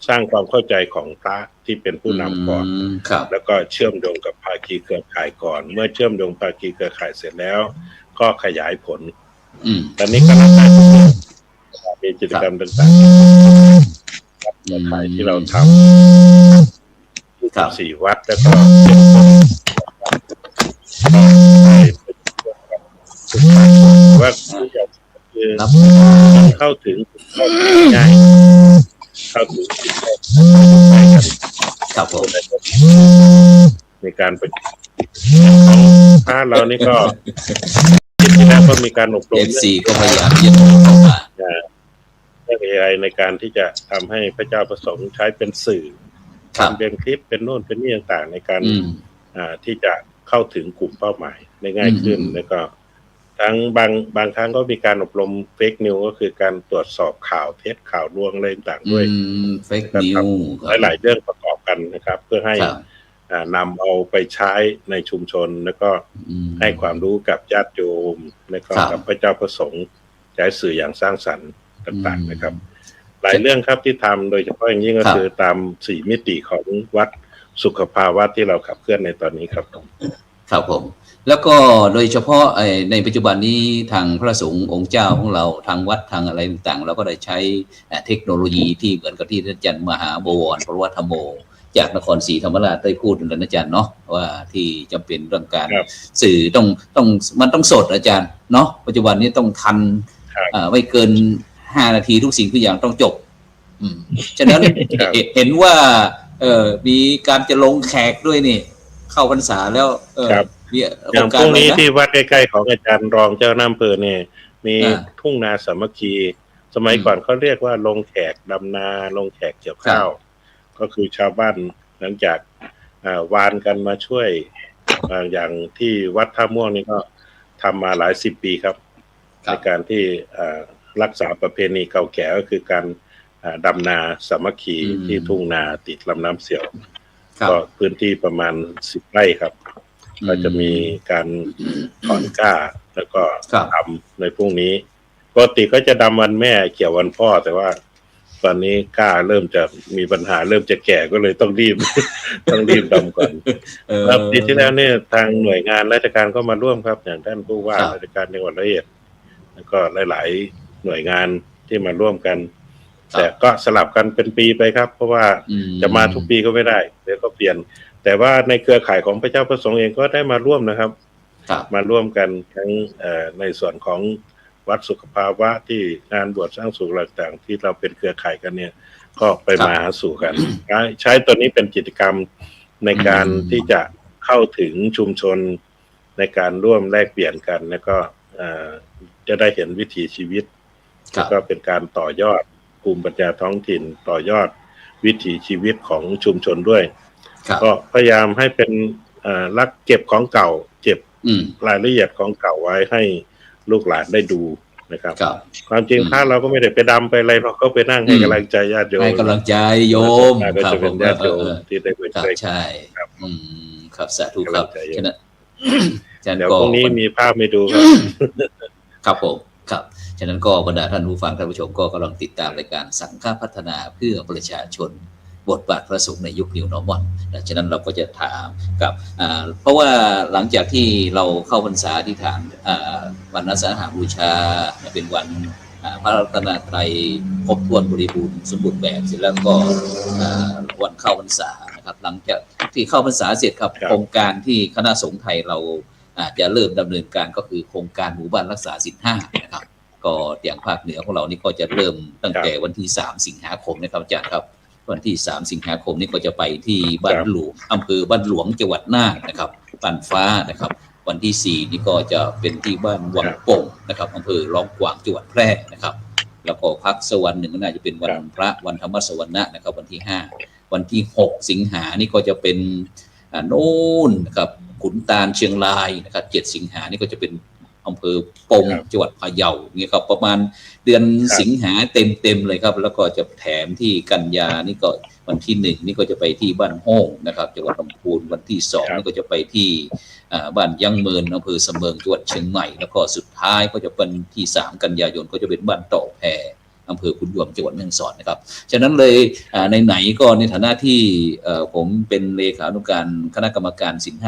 สร้างความเข้าใจของพระที่เป็นผู้นำก่อนแล้วก็เชื่อมโยงกับภาคีเครือข่ายก่อนเมื่อเชื่อมโยงภาคีเครือข่ายเสร็จแล้วก็ขยายผลตอนนี้ก็รับได้มีกิจกรรมต่างๆเครือข่ายที่เราทำ4 วัดแล้วก็ว่าคือเข้าถึงง่ายเข้าถึงง่ายกันครับผมในการประชุมของพระเรานี่ก็ที่แล้วก็มีการอบรม FC ก็พยายามที่จะเข้ามาAI ในการที่จะทำให้พระเจ้าประสงค์ใช้เป็นสื่อทำเป็นคลิปเป็นโน่นเป็นนี่ต่างๆในการที่จะเข้าถึงกลุ่มเป้าหมายได้ง่ายขึ้นแล้วก็ทั้งบางครั้งก็มีการอบรมเฟกนิวก็คือการตรวจสอบข่าวเท็จข่าวลวงอะไรต่างๆด้วยเฟกนิวหลายๆเรื่องประกอบกันนะครับเพื่อให้นำเอาไปใช้ในชุมชนแล้วก็ให้ความรู้กับญาติโยมและก็กับพระเจ้าประสงค์ใช้สื่ออย่างสร้างสรรค์ต่างๆนะครับหลายเรื่องครับที่ทำโดยเฉพาะอย่างยิ่งก็คือตาม4 มิติของวัดสุขภาวะที่เราขับเคลื่อนในตอนนี้ครับครับผมแล้วก็โดยเฉพาะในปัจจุบันนี้ทางพระสงฆ์องค์เจ้าของเราทางวัดทางอะไรต่างๆเราก็ได้ใช้เทคโนโลยีที่เหมือนกับที่ท่านอาจารย์มหาบวรปรวัตธรรมโมจากนครศรีธรรมราชได้พูดแล้วนะอาจารย์เนาะว่าที่จำเป็นเรื่องการสื่อต้องมันต้องสดอาจารย์เนาะปัจจุบันนี้ต้องทันไม่เกิน5 นาทีทุกสิ่งทุกอย่างต้องจบฉะนั้นเห็นว่ามีการจะลงแขกด้วยนี่เข้าพรรษาแล้วอย่างพรุ่งนี้ที่วัดใกล้ๆของอาจารย์รองเจ้าหน้าอำเภอเนี่ยมีทุ่งนาสามัคคีสมัยก่อนเขาเรียกว่าลงแขกดำนาลงแขกเกี่ยวข้าวก็คือชาวบ้านหลังจากวานกันมาช่วยอย่างที่วัดท่าม่วงนี่ก็ทำมาหลาย10 ปีครับในการที่รักษาประเพณีเก่าแก่ก็คือการดำนาสามัคคีที่ทุ่งนาติดลำน้ำเสียวก็พื้นที่ประมาณ10 ไร่ครับก็จะมีการถอนกล้าแล้วก็ทำในพรุ่งนี้ปกติก็จะดำวันแม่เกี่ยววันพ่อแต่ว่าตอนนี้กล้าเริ่มจะมีปัญหาเริ่มจะแก่ก็เลยต้องรีบ ดำก่อนครับปีที่แล้วเนี่ยทางหน่วยงานราชการก็มาร่วมครับอย่างท่านผู้ว่าราชการจังหวัดร้อยเอ็ดแล้วก็หลายๆหน่วยงานที่มาร่วมกันแต่ก็สลับกันเป็นปีไปครับเพราะว่าจะมาทุกปีก็ไม่ได้เดี๋ยวก็เปลี่ยนแต่ว่าในเครือข่ายของพระเจ้าประสงค์เองก็ได้มาร่วมนะครับมาร่วมกันทั้งในส่วนของวัดสุขภาวะที่งานบวชสร้างสุขต่างๆที่เราเป็นเครือข่ายกันเนี่ยก็ไปมาหาสู่กันใช้ตัวนี้เป็นกิจกรรมในการที่จะเข้าถึงชุมชนในการร่วมแลกเปลี่ยนกันแล้วก็จะได้เห็นวิถีชีวิตแล้วก็เป็นการต่อยอดภูมิปัญญาท้องถิ่นต่อยอดวิถีชีวิตของชุมชนด้วยก็พยายามให้เป็นรักเก็บของเก่าเก็บรายละเอียดของเก่าไว้ให้ลูกหลานได้ดูนะครับความจริงพระเราก็ไม่ได้ไปดำไปอะไรเราก็ไปนั่งให้กำลังใจญาติโยมให้กำลังใจโยมก็จะเป็นญาติโยมที่ได้ไปช่วยใช่ครับสาธุครับฉะนั้นเดี๋ยวพรุ่งนี้มีภาพให้ดูครับผมครับฉะนั้นก็บรรดาท่านผู้ฟังท่านผู้ชมก็กำลังติดตามรายการสังฆพัฒนาเพื่อประชาชนบทบาทพระสงฆ์ในยุค New Normal ฉะนั้นเราก็จะถามกับเพราะว่าหลังจากที่เราเข้าพรรษาที่ฐานวันอาสาฬหบูชาเป็นวันพระรัตนตรัยครบถ้วนบริบูรณ์สมบูรณ์แบบเสร็จแล้วก็วันเข้าพรรษานะครับหลังจากที่เข้าพรรษาเสร็จครับโครงการที่คณะสงฆ์ไทยเราจะเริ่มดำเนินการก็คือโครงการหมู่บ้านรักษาศีล 5นะครับก็อย่างภาคเหนือของเรานี่ก็จะเริ่มตั้งแต่วันที่3 สิงหาคมนะครับอาจารย์ครับวันที่3 สิงหาคมนี้ก็จะไปที่บ้านหลวงอำเภอบ้านหลวงจังหวัดน่านนะครับบ้านฟ้านะครับวันที่4นี่ก็จะเป็นที่บ้านวังโป่งนะครับอำเภอร้องกวางจังหวัดแพร่นะครับแล้วก็พักสวรรค์หนึ่งน่าจะเป็นวันพระวันธรรมสวรรณะนะครับวันที่5วันที่6 สิงหานี่ก็จะเป็นโน่นนะครับขุนตาลเชียงรายนะครับ7 สิงหานี่ก็จะเป็น อำเภอปงจังหวัดพะเยาเนี่ยครับประมาณเดือนสิงหาเต็มเลยครับแล้วก็จะแถมที่กันยานี่ก็วันที่1นี่ก็จะไปที่บ้านโฮ่งนะครับจังหวัดลำพูนวันที่2นี่ก็จะไปที่บ้านยังเมินอำเภอเสมิงจังหวัดเชียงใหม่แล้วก็สุดท้ายก็จะเป็นที่3กันยายนก็จะเป็นบ้านต่อแพอำเภอขุนยวมจังหวัดแม่ฮ่องสอนนะครับฉะนั้นเลยในไหนก็ในฐานะที่ผมเป็นเลขานุการคณะกรรมการศีล5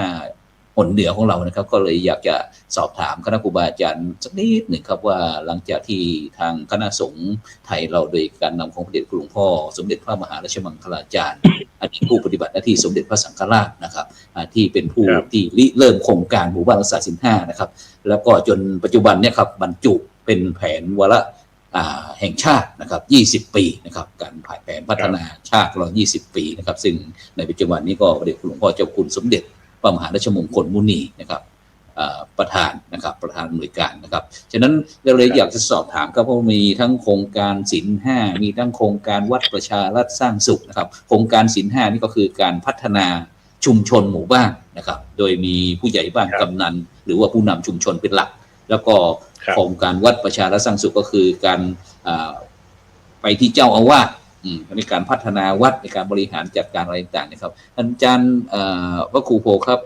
หนเหนือของเรานะครับก็เลยอยากจะสอบถามคณะครูบาอาจารย์สักนิดหนึ่งครับว่าหลังจากที่ทางคณะสงฆ์ไทยเราโดยการนำของพระเดชคุณหลวงพ่อสมเด็จพระมหาราชมังคลาจารย์อดีตผู้ปฏิบัติหน้าที่สมเด็จพระสังฆราชนะครับที่เป็นผู้ที่ริเริ่มโครงการหมู่บ้านรักษาศีล5นะครับแล้วก็จนปัจจุบันเนี่ยครับบรรจุเป็นแผนวาระแห่งชาตินะครับ20 ปีนะครับการแผนพัฒนาชาติเรา20 ปีนะครับซึ่งในปัจจุบันนี้ก็พระเดชคุณหลวงพ่อเจ้าคุณสมเด็จพระมหาราชมงคลมุนีนะครับประธานนะครับประธานหน่วยการนะครับฉะนั้นเราเลยอยากจะสอบถามครับเพราะมีทั้งโครงการศีล5มีทั้งโครงการวัดประชารัฐสร้างสุขนะครับโครงการศีล5นี่ก็คือการพัฒนาชุมชนหมู่บ้านนะครับโดยมีผู้ใหญ่บ้านกำนันหรือว่าผู้นำชุมชนเป็นหลักแล้วก็โครงการวัดประชารัฐสร้างสุขก็คือการไปที่เจ้าอาวาสในการพัฒนาวัดในการบริหารจัดการอะไรต่างๆนะครับอาจารย์พระครูโพครับ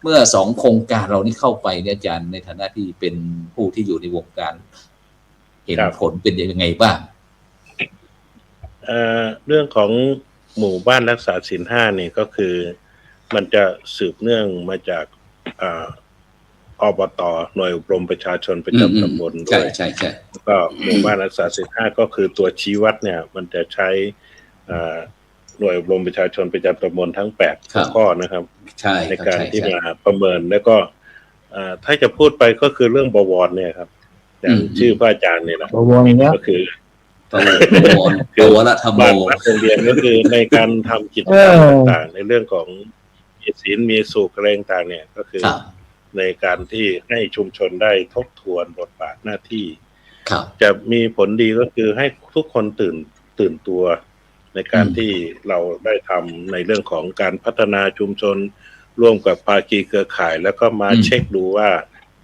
เมื่อ2โครงการเรานี่เข้าไปเนี่ยอาจารย์ในฐานะที่เป็นผู้ที่อยู่ในวงการเห็นผลเป็นยังไงบ้างเรื่องของหมู่บ้านรักษาศีล5นี่ก็คือมันจะสืบเนื่องมาจากอบต.หน่วยอบรมประชาชนประจำตำบลด้วยใช่แล้วก็หมู่บ้านรักษาศีล5ก็คือตัวชี้วัดเนี่ยมันจะใช้หน่วยอบรมประชาชนประจำตำบลทั้ง8ข้อนะครับในการที่มาประเมินแล้วก็ถ้าจะพูดไปก็คือเรื่องบวรเนี่ยครับอย่างชื่อพระอาจารย์เนี่ยนะบวรก็คือบวรธรรมโมโรงเรียนก็คือในการทำกิจกรรมต่างๆในเรื่องของมีศีลมีสุขอะไรต่างๆเนี่ยก็คือในการที่ให้ชุมชนได้ทบทวนบทบาทหน้าที่จะมีผลดีก็คือให้ทุกคนตื่นตัวในการที่เราได้ทำในเรื่องของการพัฒนาชุมชนร่วมกับภาคีเครือข่ายแล้วก็มาเช็คดูว่า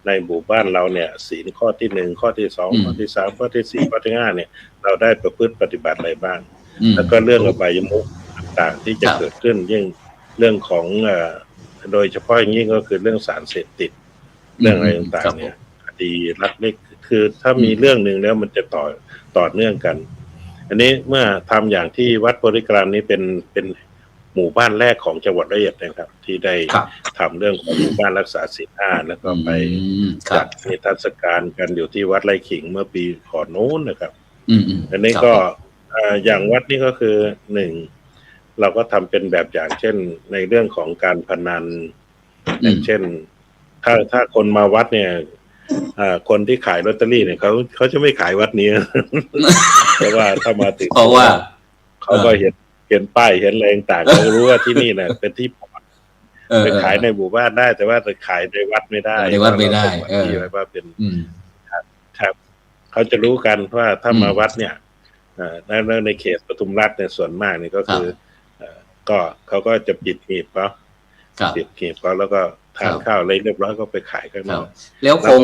ในหมู่บ้านเราเนี่ยศีลข้อที่1ข้อที่2ข้อที่3ข้อที่4ข้อที่5เนี่ยเราได้ประพฤติปฏิบัติอะไรบ้างแล้วก็เรื่องอบายมุขต่างๆที่จะเกิดขึ้นยิ่งเรื่องของโดยเฉพาะอย่างยิ่งก็คือเรื่องสารเสพติดเรื่องอะไรต่างๆเนี่ยคดีลักเล็กคือถ้ามีเรื่องนึงแล้วมันจะต่อเนื่องกันอันนี้เมื่อทำอย่างที่วัดโพธิกรามนี้เป็นหมู่บ้านแรกของจังหวัดร้อยเอ็ดนะครับที่ได้ทำเรื่องของหมู่บ้านรักษาศีล5แล้วก็ไปจัดนิทรรศการกันอยู่ที่วัดไร่ขิงเมื่อปีก่อนโน้นนะครับอันนี้ก็อย่างวัดนี้ก็คือ1เราก็ทำเป็นแบบอย่างเช่นในเรื่องของการพนันอย่างเช่นถ้าคนมาวัดเนี่ยคนที่ขายลอตเตอรี่เนี่ยเขาจะไม่ขายวัดนี้เพราะว่าถ้ามาถึงเพราะว่าเขาก็เห็นป้ายเห็นอะไรต่างเขารู้ว่าที่นี่เนี่ยเป็นที่ปลอดไปขายในหมู่บ้านได้แต่ว่าจะขายในวัดไม่ได้ในวัดไม่ได้ที่ไว้ว่าเป็นครับเขาจะรู้กันว่าถ้ามาวัดเนี่ยในเขตปทุมราชในส่วนมากนี่ก็คือก็เขาก็จะปิดหีบเขาแล้วก็ทานข้าวอะไรเรียบร้อยก็ไปขายข้างนอกแล้วโคร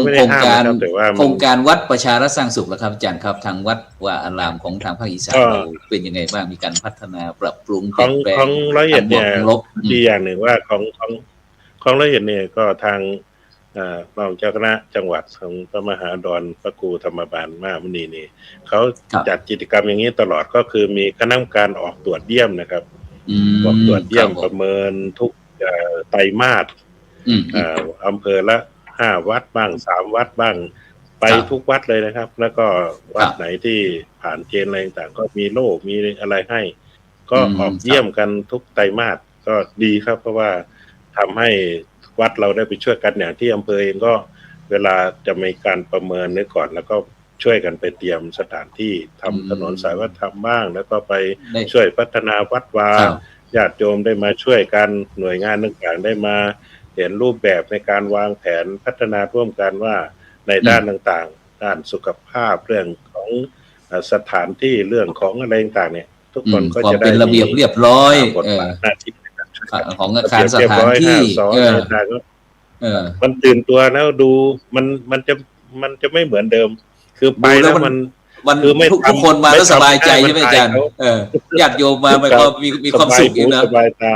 งการวัดประชารัฐสร้างสุขแล้วครับอาจารย์ครับทางวัดว่าอารามของทางภาคอีสานเราเป็นยังไงบ้างมีการพัฒนาปรับปรุงของร้อยเอ็ดเนี่ยดีอย่างหนึ่งว่าของร้อยเอ็ดเนี่ยก็ทางรองเจ้าคณะจังหวัดของพระมหาดอนพระครูธรรมบาลมหามุนีนี่เขาจัดกิจกรรมอย่างนี้ตลอดก็คือมีคณะกรรมการออกตรวจเยี่ยมนะครับออกตรวจเยี่ยมประเมินทุกไตรมาสอำเภอละ5 วัดบ้าง3 วัดบ้างไปทุกวัดเลยนะครับแล้วก็วัดไหนที่ผ่านเกณฑ์อะไรต่างก็มีโล่มีอะไรให้ก็ออกเยี่ยมกันทุกไตรมาสก็ดีครับเพราะว่าทำให้วัดเราได้ไปช่วยกันอย่างที่อำเภอเองก็เวลาจะมีการประเมินก่อนแล้วก็ช่วยกันไปเตรียมสถานที่ทำถนนสายวัดธรรมบ้างแล้วก็ไปช่วยพัฒนาวัดวาญาติโยมได้มาช่วยกันหน่วยงานต่างๆได้มาเห็นรูปแบบในการวางแผนพัฒนาร่วมกันว่าในด้านต่างๆด้านสุขภาพเรื่องของสถานที่เรื่องของอะไรต่างๆเนี่ยทุกคนก็จะได้เป็นระเบียบเรียบร้อยของอาคารสถานที่ มันตื่นตัวแล้วดูมันจะไม่เหมือนเดิม คือไปแล้วมันคือไม่ทุกคนมาแล้วสบายใจใช่ไหมอาจารย์ญาติโยมมามันก็มีความสุขอยู่นะสบายตา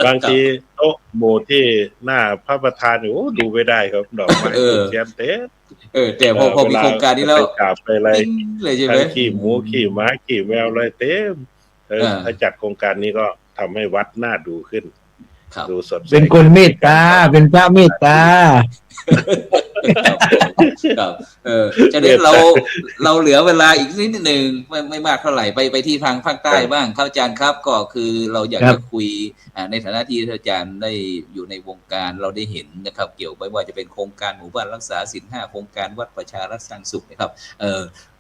บางทีโต๊ะหมู่ที่หน้าพระประธานโอ้ดูไม่ได้ครับดอกไม้แจมเต้แต่พอมีโครงการนี้แล้วกราบไปอะไรเลยใช่ไหมขี่หมูขี่ม้าขี่แมวอะไรเต็มถ้าจัดโครงการนี้ก็ทำให้วัดน่าดูขึ้นดูสดใสเป็นคนเมตตาเป็นพระเมตตาจะได้เราเหลือเวลาอีกนิดหนึ่งไม่มากเท่าไหร่ไปที่ทางภาคใต้บ้างครับอาจารย์ครับก็คือเราอยากจะคุยในฐานะที่อาจารย์ได้อยู่ในวงการเราได้เห็นนะครับเกี่ยวไม่ว่าจะเป็นโครงการหมู่บ้านรักษาศีล 5โครงการวัดประชารัฐสร้างสุขนะครับ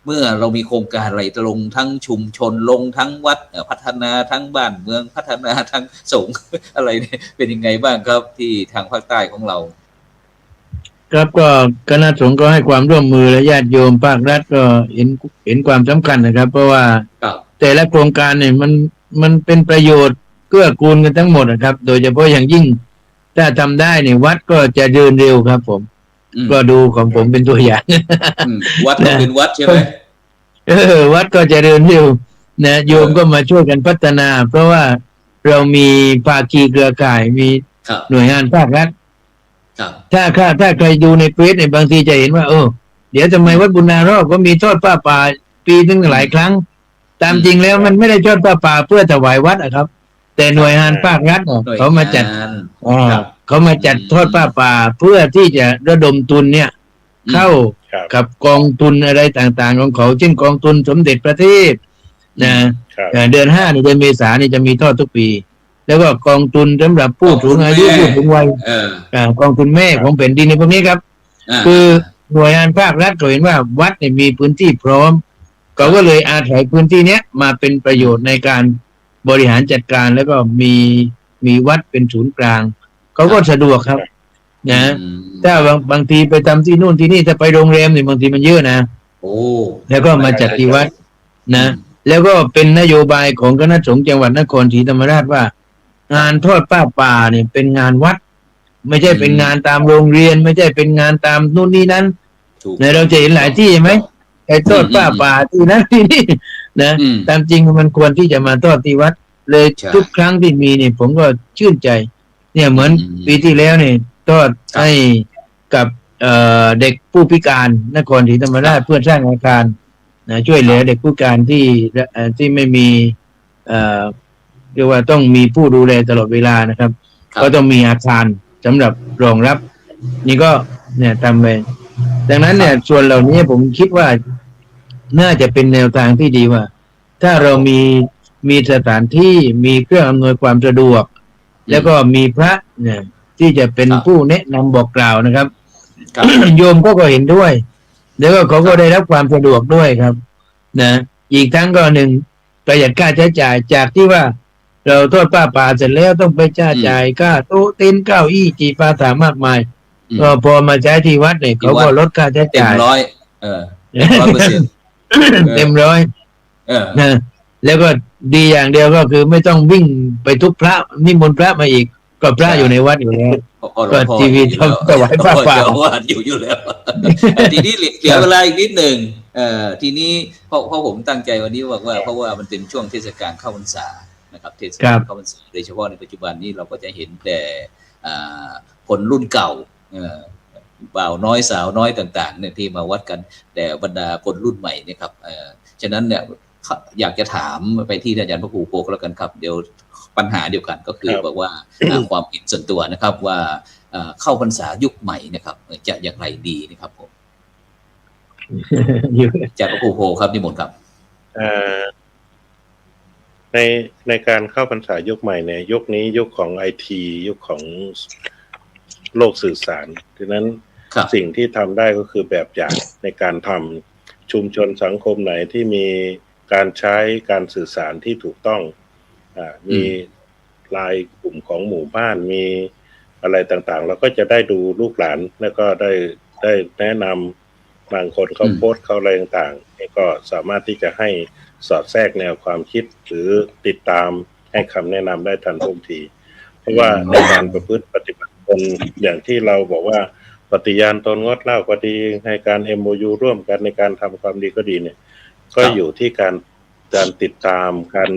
เมื่อเรามีโครงการอะไรลงทั้งชุมชนลงทั้งวัดพัฒนาทั้งบ้านเมืองพัฒนาทั้งสงฆ์อะไรเนี่ยเป็นยังไงบ้างครับที่ทางภาคใต้ของเราครับก็คณะสงฆ์ก็ให้ความร่วมมือและญาติโยมภาครัฐก็เห็นความสำคัญนะครับเพราะว่าแต่ละโครงการเนี่ยมันเป็นประโยชน์เกื้อกูลกันทั้งหมดนะครับโดยเฉพาะอย่างยิ่งถ้าทำได้เนี่ยวัดก็จะเดินเร็วครับผมก็ดูของผมเป็นตัวอย่างวัดก็เป็นวัดใช่ไหมวัดก็จะเดินเร็วนะโยมก็มาช่วยกันพัฒนาเพราะว่าเรามีภาคีเครือข่ายมีหน่วยงานภาครัฐถ้าใครดูในเฟซเนี่ยบางทีจะเห็นว่าเดี๋ยวทำไมวัดบุญนารอบก็มีทอดผ้าป่าปีนึงหลายครั้งตามจริงแล้วมันไม่ได้ทอดผ้าป่าเพื่อถวายวัดนะครับแต่หน่วยงานภาครัฐเขามาจัดเขามาจัดทอดผ้าป่าเพื่อที่จะระดมทุนเนี่ยเข้ากับกองทุนอะไรต่างๆของเขาเช่นกองทุนสมเด็จพระเทพนะเดือน5 เดือนเมษายนนี่จะมีทอดทุกปีแล้วก็กองทุนสำหรับผู้สูงอายุผู้สูงวัยกองทุนแม่ของแผ่นดินในพวกนี้ครับคือหน่วยงานภาครัฐก็เห็นว่าวัดเนี่ยมีพื้นที่พร้อมเขาก็เลยอาศัยพื้นที่เนี้ยมาเป็นประโยชน์ในการบริหารจัดการแล้วก็มีวัดเป็นศูนย์กลางเขาก็สะดวกครับนะถ้าบางทีไปทำที่นู่นที่นี่ถ้าไปโรงแรมเนี่ยบางทีมันเยอะนะแล้วก็มาจัดที่วัดนะแล้วก็เป็นนโยบายของคณะสงฆ์จังหวัดนครศรีธรรมราชว่างานทอดผ้าป่าเนี่ยเป็นงานวัดไม่ใช่เป็นงานตามโรงเรียนไม่ใช่เป็นงานตามนู่นนี่นั้นในเราจะเห็นหลายที่ใช่ไหมไอ้ทอดผ้าป่าที่นั้นที่นี่นะตามจริงมันควรที่จะมาทอดที่วัดเลยทุกครั้งที่มีเนี่ยผมก็ชื่นใจเนี่ยเหมือนปีที่แล้วเนี่ยทอดให้กับเด็กผู้พิการนครศรีธรรมราชเพื่อสร้างอาคารนะช่วยเหลือเด็กผู้พิการที่ไม่มีเรียกว่าต้องมีผู้ดูแลตลอดเวลานะครับก็ต้องมีอาคารสำหรับรองรับนี่ก็เนี่ยทำไปดังนั้นเนี่ยส่วนเหล่านี้ผมคิดว่าน่าจะเป็นแนวทางที่ดีว่าถ้าเรามีสถานที่มีเครื่องอำนวยความสะดวกแล้วก็มีพระเนี่ยที่จะเป็นผู้แนะนำบอกกล่าวนะครับโยมก็เห็นด้วยแล้วก็เขาก็ได้รับความสะดวกด้วยครับนะอีกทั้งก็หนึ่งประหยัดค่าใช้จ่ายจากที่ว่าเราทอดผ้าป่าเสร็จแล้วต้องไปจ่ายค่าโต๊ะเต็นท์เก้าอี้จีปาถามากมายก็พอมาใช้ที่วัดเนี่ยเขาก็ลดค่าใช้จ่ายเต็มร้อยนะแล้วก็ดีอย่างเดียวก็คือไม่ต้องวิ่งไปทุกพระนิมนต์พระมาอีกก็พระอยู่ในวัดอยู่แล้วก็ทีวีทำถวายผ้าป่าอยู่แล้วทีนี้เหลือเวลาอีกนิดหนึ่งทีนี้เพราะผมตั้งใจวันนี้บอกว่าเพราะว่ามันเป็นช่วงเทศกาลเข้าพรรษานะครับเทศกาลเข้าพรรษาโดยเฉพาะในปัจจุบันนี้เราก็จะเห็นแต่คนรุ่นเก่าบ่าวน้อยสาวน้อยต่างๆเนี่ยที่มาวัดกันแต่บรรดาคนรุ่นใหม่เนี่ยครับฉะนั้นเนี่ยอยากจะถามไปที่อาจารย์พระครูโกแล้วกันครับเดี๋ยวปัญหาเดียวกันก็คือบอกว่าความเห็นส่วนตัวนะครับว่าเข้าพรรษายุคใหม่นะครับจะอย่างไรดีนะครับผมจากพระครูโกครับนิมนต์ครับในการเข้าพรรษายุคใหม่เนี่ยยุคนี้ยุคของITยุคของโลกสื่อสารดังนั้นสิ่งที่ทำได้ก็คือแบบอย่างในการทำชุมชนสังคมไหนที่มีการใช้การสื่อสารที่ถูกต้องมีไลน์กลุ่มของหมู่บ้านมีอะไรต่างๆเราก็จะได้ดูลูกหลานแล้วก็ได้แนะนำบางคนเขาโพสต์เขาอะไรต่างๆนี่ก็สามารถที่จะให้สอดแทรกแนวความคิดหรือติดตามให้คำแนะนำได้ทันท่วงทีเพราะว่าในการประพฤติปฏิบัติ คนอย่างที่เราบอกว่าปฏิญาณตนงดเหล้าก็ดีในการ MOU ร่วมกันในการทำความดีก็ดีเนี่ยก็อยู่ที่การติดตามการ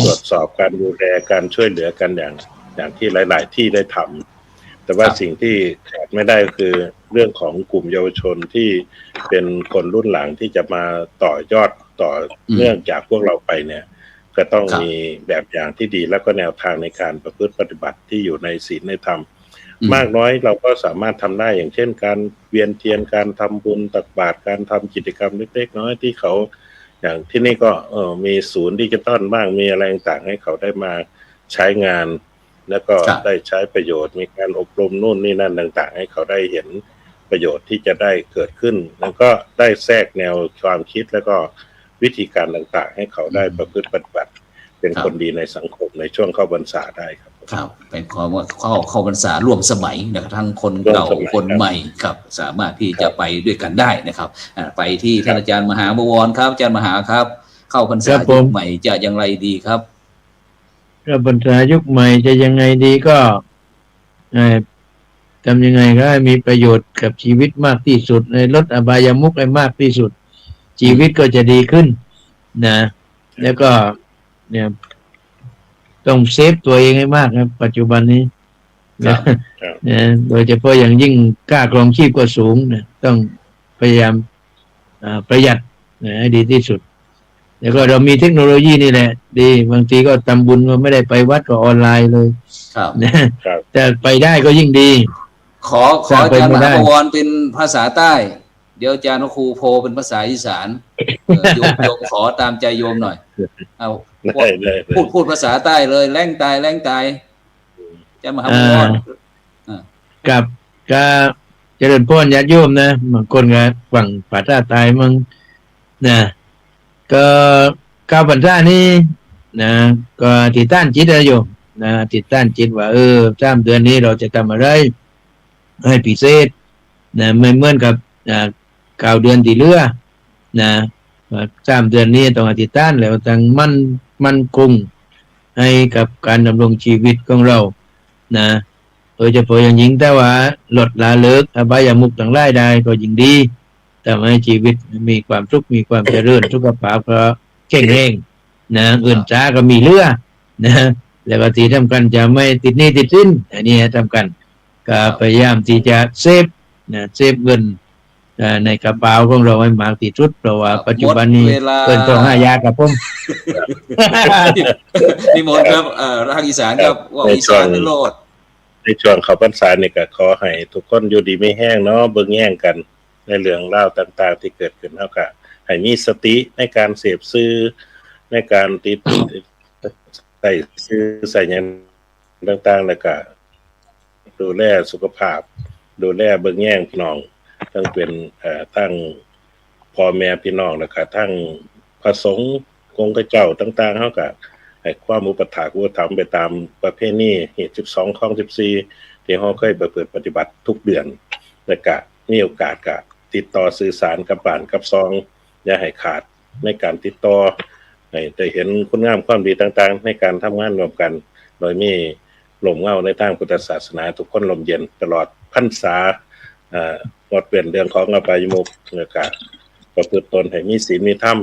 ตรวจสอบการดูแลการช่วยเหลือกันอย่างที่หลายๆที่ได้ทำแต่ว่าสิ่งที่ขาดไม่ได้คือเรื่องของกลุ่มเยาวชนที่เป็นคนรุ่นหลังที่จะมาต่อยอดต่อเนื่องจากพวกเราไปเนี่ยก็ต้องมีแบบอย่างที่ดีแล้วก็แนวทางในการประพฤติปฏิบัติที่อยู่ในศีลในธรรมมากน้อยเราก็สามารถทำได้อย่างเช่นการเวียนเทียนการทำบุญตักบาตรการทำกิจกรรมเล็กๆน้อยที่เขาอย่างที่นี่ก็มีศูนย์ดิจิตอลบ้างมีอะไรต่างๆให้เขาได้มาใช้งานแล้วก็ได้ใช้ประโยชน์มีการอบรมนู่นนี่นั่นต่างๆให้เขาได้เห็นประโยชน์ที่จะได้เกิดขึ้นแล้วก็ได้แทรกแนวความคิดแล้วก็วิธีการต่างๆให้เขาได้ประพฤติปฏิบัติเป็นคนดีในสังคมในช่วงเข้าพรรษาได้ครับครับเป็นความว่าเข้าพรรษาร่วมสมัยนะครับทั้งคนเก่าคนใหม่ครับสามารถที่จะไปด้วยกันได้นะครับไปที่ท่านอาจารย์มหาบวรครับอาจารย์มหาครับเข้าพรรษายุคใหม่จะอย่างไรดีครับเข้าพรรษายุคใหม่จะยังไงดีก็ทำยังไงก็ให้มีประโยชน์กับชีวิตมากที่สุดในลดอบายมุขให้มากที่สุดชีวิตก็จะดีขึ้นนะแล้วก็เนี่ยต้องเซฟตัวเองให้มากนะปัจจุบันนี้นะโดยเฉพาะอย่างยิ่งค่าครองชีพก็สูงนะต้องพยายามประหยัดให้ดีที่สุดแล้วก็เรามีเทคโนโลยีนี่แหละดีบางทีก็ทำบุญก็ไม่ได้ไปวัดก็ออนไลน์เลยนะแต่ไปได้ก็ยิ่งดีขออาจารย์มหาบวรเป็นภาษาใต้เดี๋ยวอาจารย์ครูโพเป็นภาษาอีสานโยมขอตามใจโยมหน่อยเอาพูดภาษาใต้เลยแรงตายอาจารย์มหาบวรกับเจริญพรญาติโยมนะบางคนก็ฝั่งภาษาใต้มึงนะก็ก้าวพรรษานี่นะก็ติดตั้งจิตนะโยมนะติดตั้งจิตว่า3 เดือนนี้เราจะทำอะไรให้พิเศษนะไม่เหมือนกับ9 เดือนที่เหลือนะ3 เดือนนี้ต้องอธิษฐานแล้วตั้งมั่นคงให้กับการดำรงชีวิตของเรานะโดยเฉพาะอย่างยิ่งแต่ว่าลดละเลิกอบายมุขต่างหลายได้ก็ยิ่งดีทำให้ชีวิตมีความสุขมีความเจริญสุขภาพก็แข็งแรงนะเงินจ้าก็มีเหลือนะแล้วก็ที่สำคัญจะไม่ติดหนี้ติดสินอันนี้สำคัญก็พยายามที่จะเซฟเงินในกระเป๋าของเราให้มากที่สุดเพราะว่าปัจจุบันนี้เกินต้อง5 ยากับผมนิมนต์ครับทางอีสานครับว่าอีสานโลดในช่วงเข้าพรรษาเนี่ยก็ขอให้ทุกคนอยู่ดีไม่แห้งเนาะเบิ่งแย่งกันในเรื่องราวต่างๆที่เกิดขึ้นเฮาก็ให้มีสติในการเสพสื่อในการติดใส่สื่อใส่หยังต่างๆแล้วก็ดูแลสุขภาพดูแลเบิ่งแย่งพี่น้องทั้งเป็นทั้งพ่อแม่พี่น้องแล้วก็ทั้งพระสงฆ์คงเจ้าต่างๆเฮาก็ให้ความอุปถัมภ์อุปถัมภ์ไปตามประเพณีเหตุ12ข้อ14ที่เฮาเคยประพฤติปฏิบัติทุกเดือนแล้วก็มีโอกาสก็ติดต่อสื่อสารกับบ้านกับซองอย่าให้ขาดในการติดต่อให้ได้เห็นคุณงามความดีต่างๆในการทำงานร่วมกันโดยมีลมเงาในทางพุทธศาสนาทุกคนลมเย็นตลอดพรรษางดเว้นเรื่องของอบายมุขแล้วก็ประพฤติตนให้มีศีลมีธรรม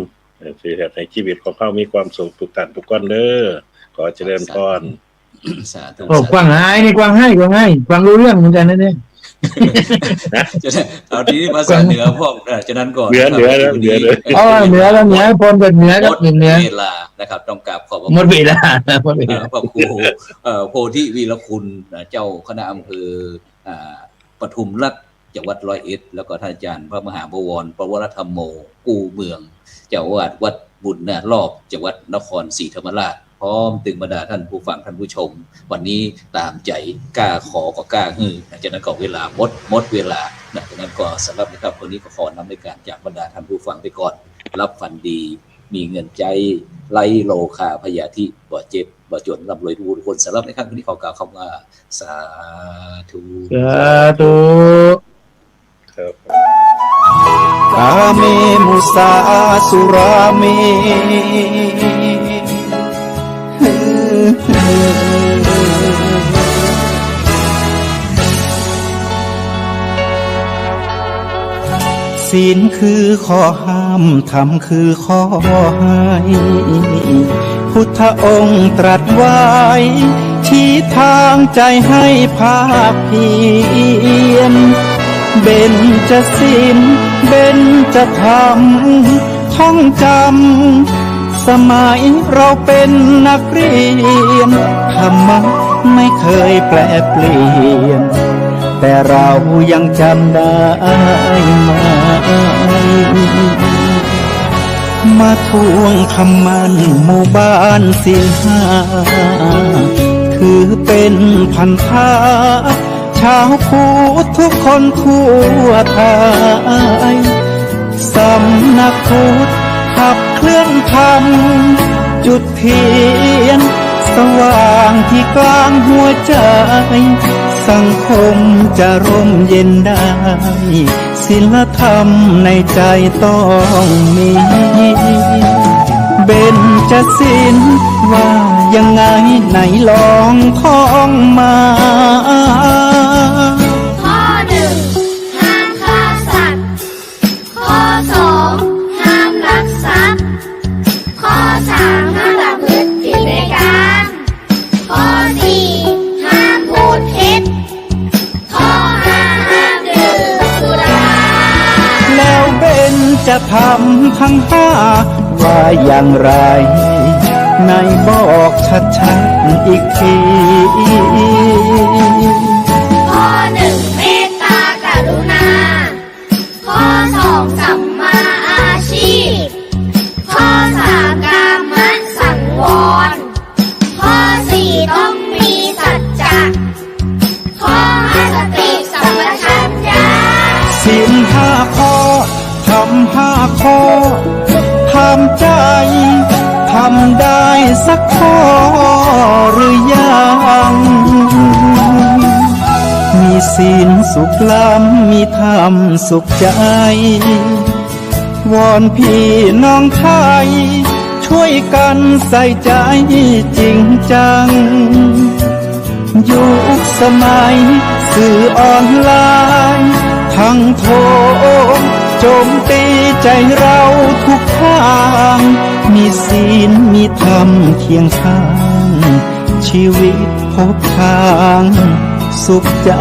สิเฮ็ดให้ชีวิตของเขามีความสุขทุกท่านทุกคนเด้อขอเจริญพรสาธุกว้างหายนี่กว้างให้ฟังรู้เรื่องเหมือนกันนะเนี่ยเอาทีนี้ภาษาเหนือพวกฉะนั้นก่อนเหนือเหนือแล้วเหนือพรเป็นเหนือกับเหนือเวลานะครับต้องกราบขอบหมดเวลาพระครูโพธิวีรคุณเจ้าคณะอำเภอปทุมราชจังหวัด101แล้วก็ท่านอาจารย์พระมหาบวรปวรธรรมโมกูเมืองเจ้าอาวาสวัดบุญนารอบจังหวัดนครศรีธรรมราชพร้อมตึงบรรดาท่านผู้ฟังท่านผู้ชมวันนี้ตามใจกล้าขอก็กล้าฮือจากนั้นก็เวลาหมดเวลาจากนั้นก็สำหรับนะครับวันนี้ก็ขอนำรายการจากบรรดาท่านผู้ฟังไปก่อนรับฝันดีมีเงินใจไล่โลคาพยาธิบ่เจ็บบ่จนร่ำรวยทุกคนสำหรับในครั้งนี้ขอกล่าวคำว่าสาธุกาเมมุสาสุราเม ศีลคือข้อห้ามธรรมคือข้อให้พุทธองค์ตรัสไว้ชี้ทางใจให้ภาคเพียรเบญจศีลเบญจธรรมท่องจำสมัยเราเป็นนักเรียนธรรมะไม่เคยแปลเปลี่ยนแต่เรายังจำได้ไหมมาทวงคำมันหมู่บ้านศีลห้าคือเป็นพันธะชาวพุทธทุกคนทั่วไทยสำนักพุทธขับเคลื่อนธรรมจุดเทียนสว่างที่กลางหัวใจสังคมจะร่มเย็นได้ศีลธรรมในใจต้องมีเบญจศีลว่ายังไงไหนลองท่องมา ข้อหนึ่งห้ามฆ่าสัตว์ข้อสองห้ามลักทรัพย์ข้อสามห้ามประพฤติผิดในกามข้อสี่ห้ามพูดเท็จข้อห้าห้ามดื่มสุรา แล้วเบญจะทำทั้งห้าว่าอย่างไรไหนบอกชัดๆอีกที ข้อหนึ่งเมตตากรุณาข้อสองสัมมาอาชีพข้อสามกามัสสังวรข้อสี่ต้องมีสัจจะข้อห้าสติสัมปชัญญะ ศีลห้าข้อทำห้าข้อทำใจทำได้สักข้อหรือยังมีศีลสุขล้ำมีธรรมสุขใจวอนพี่น้องไทยช่วยกันใส่ใจจริงจังยุคสมัยสื่อออนไลน์ทั้งโทรโจมตีใจเราทุกทางมีศีลมีธรรมเคียงข้างชีวิตพบทางสุขใจ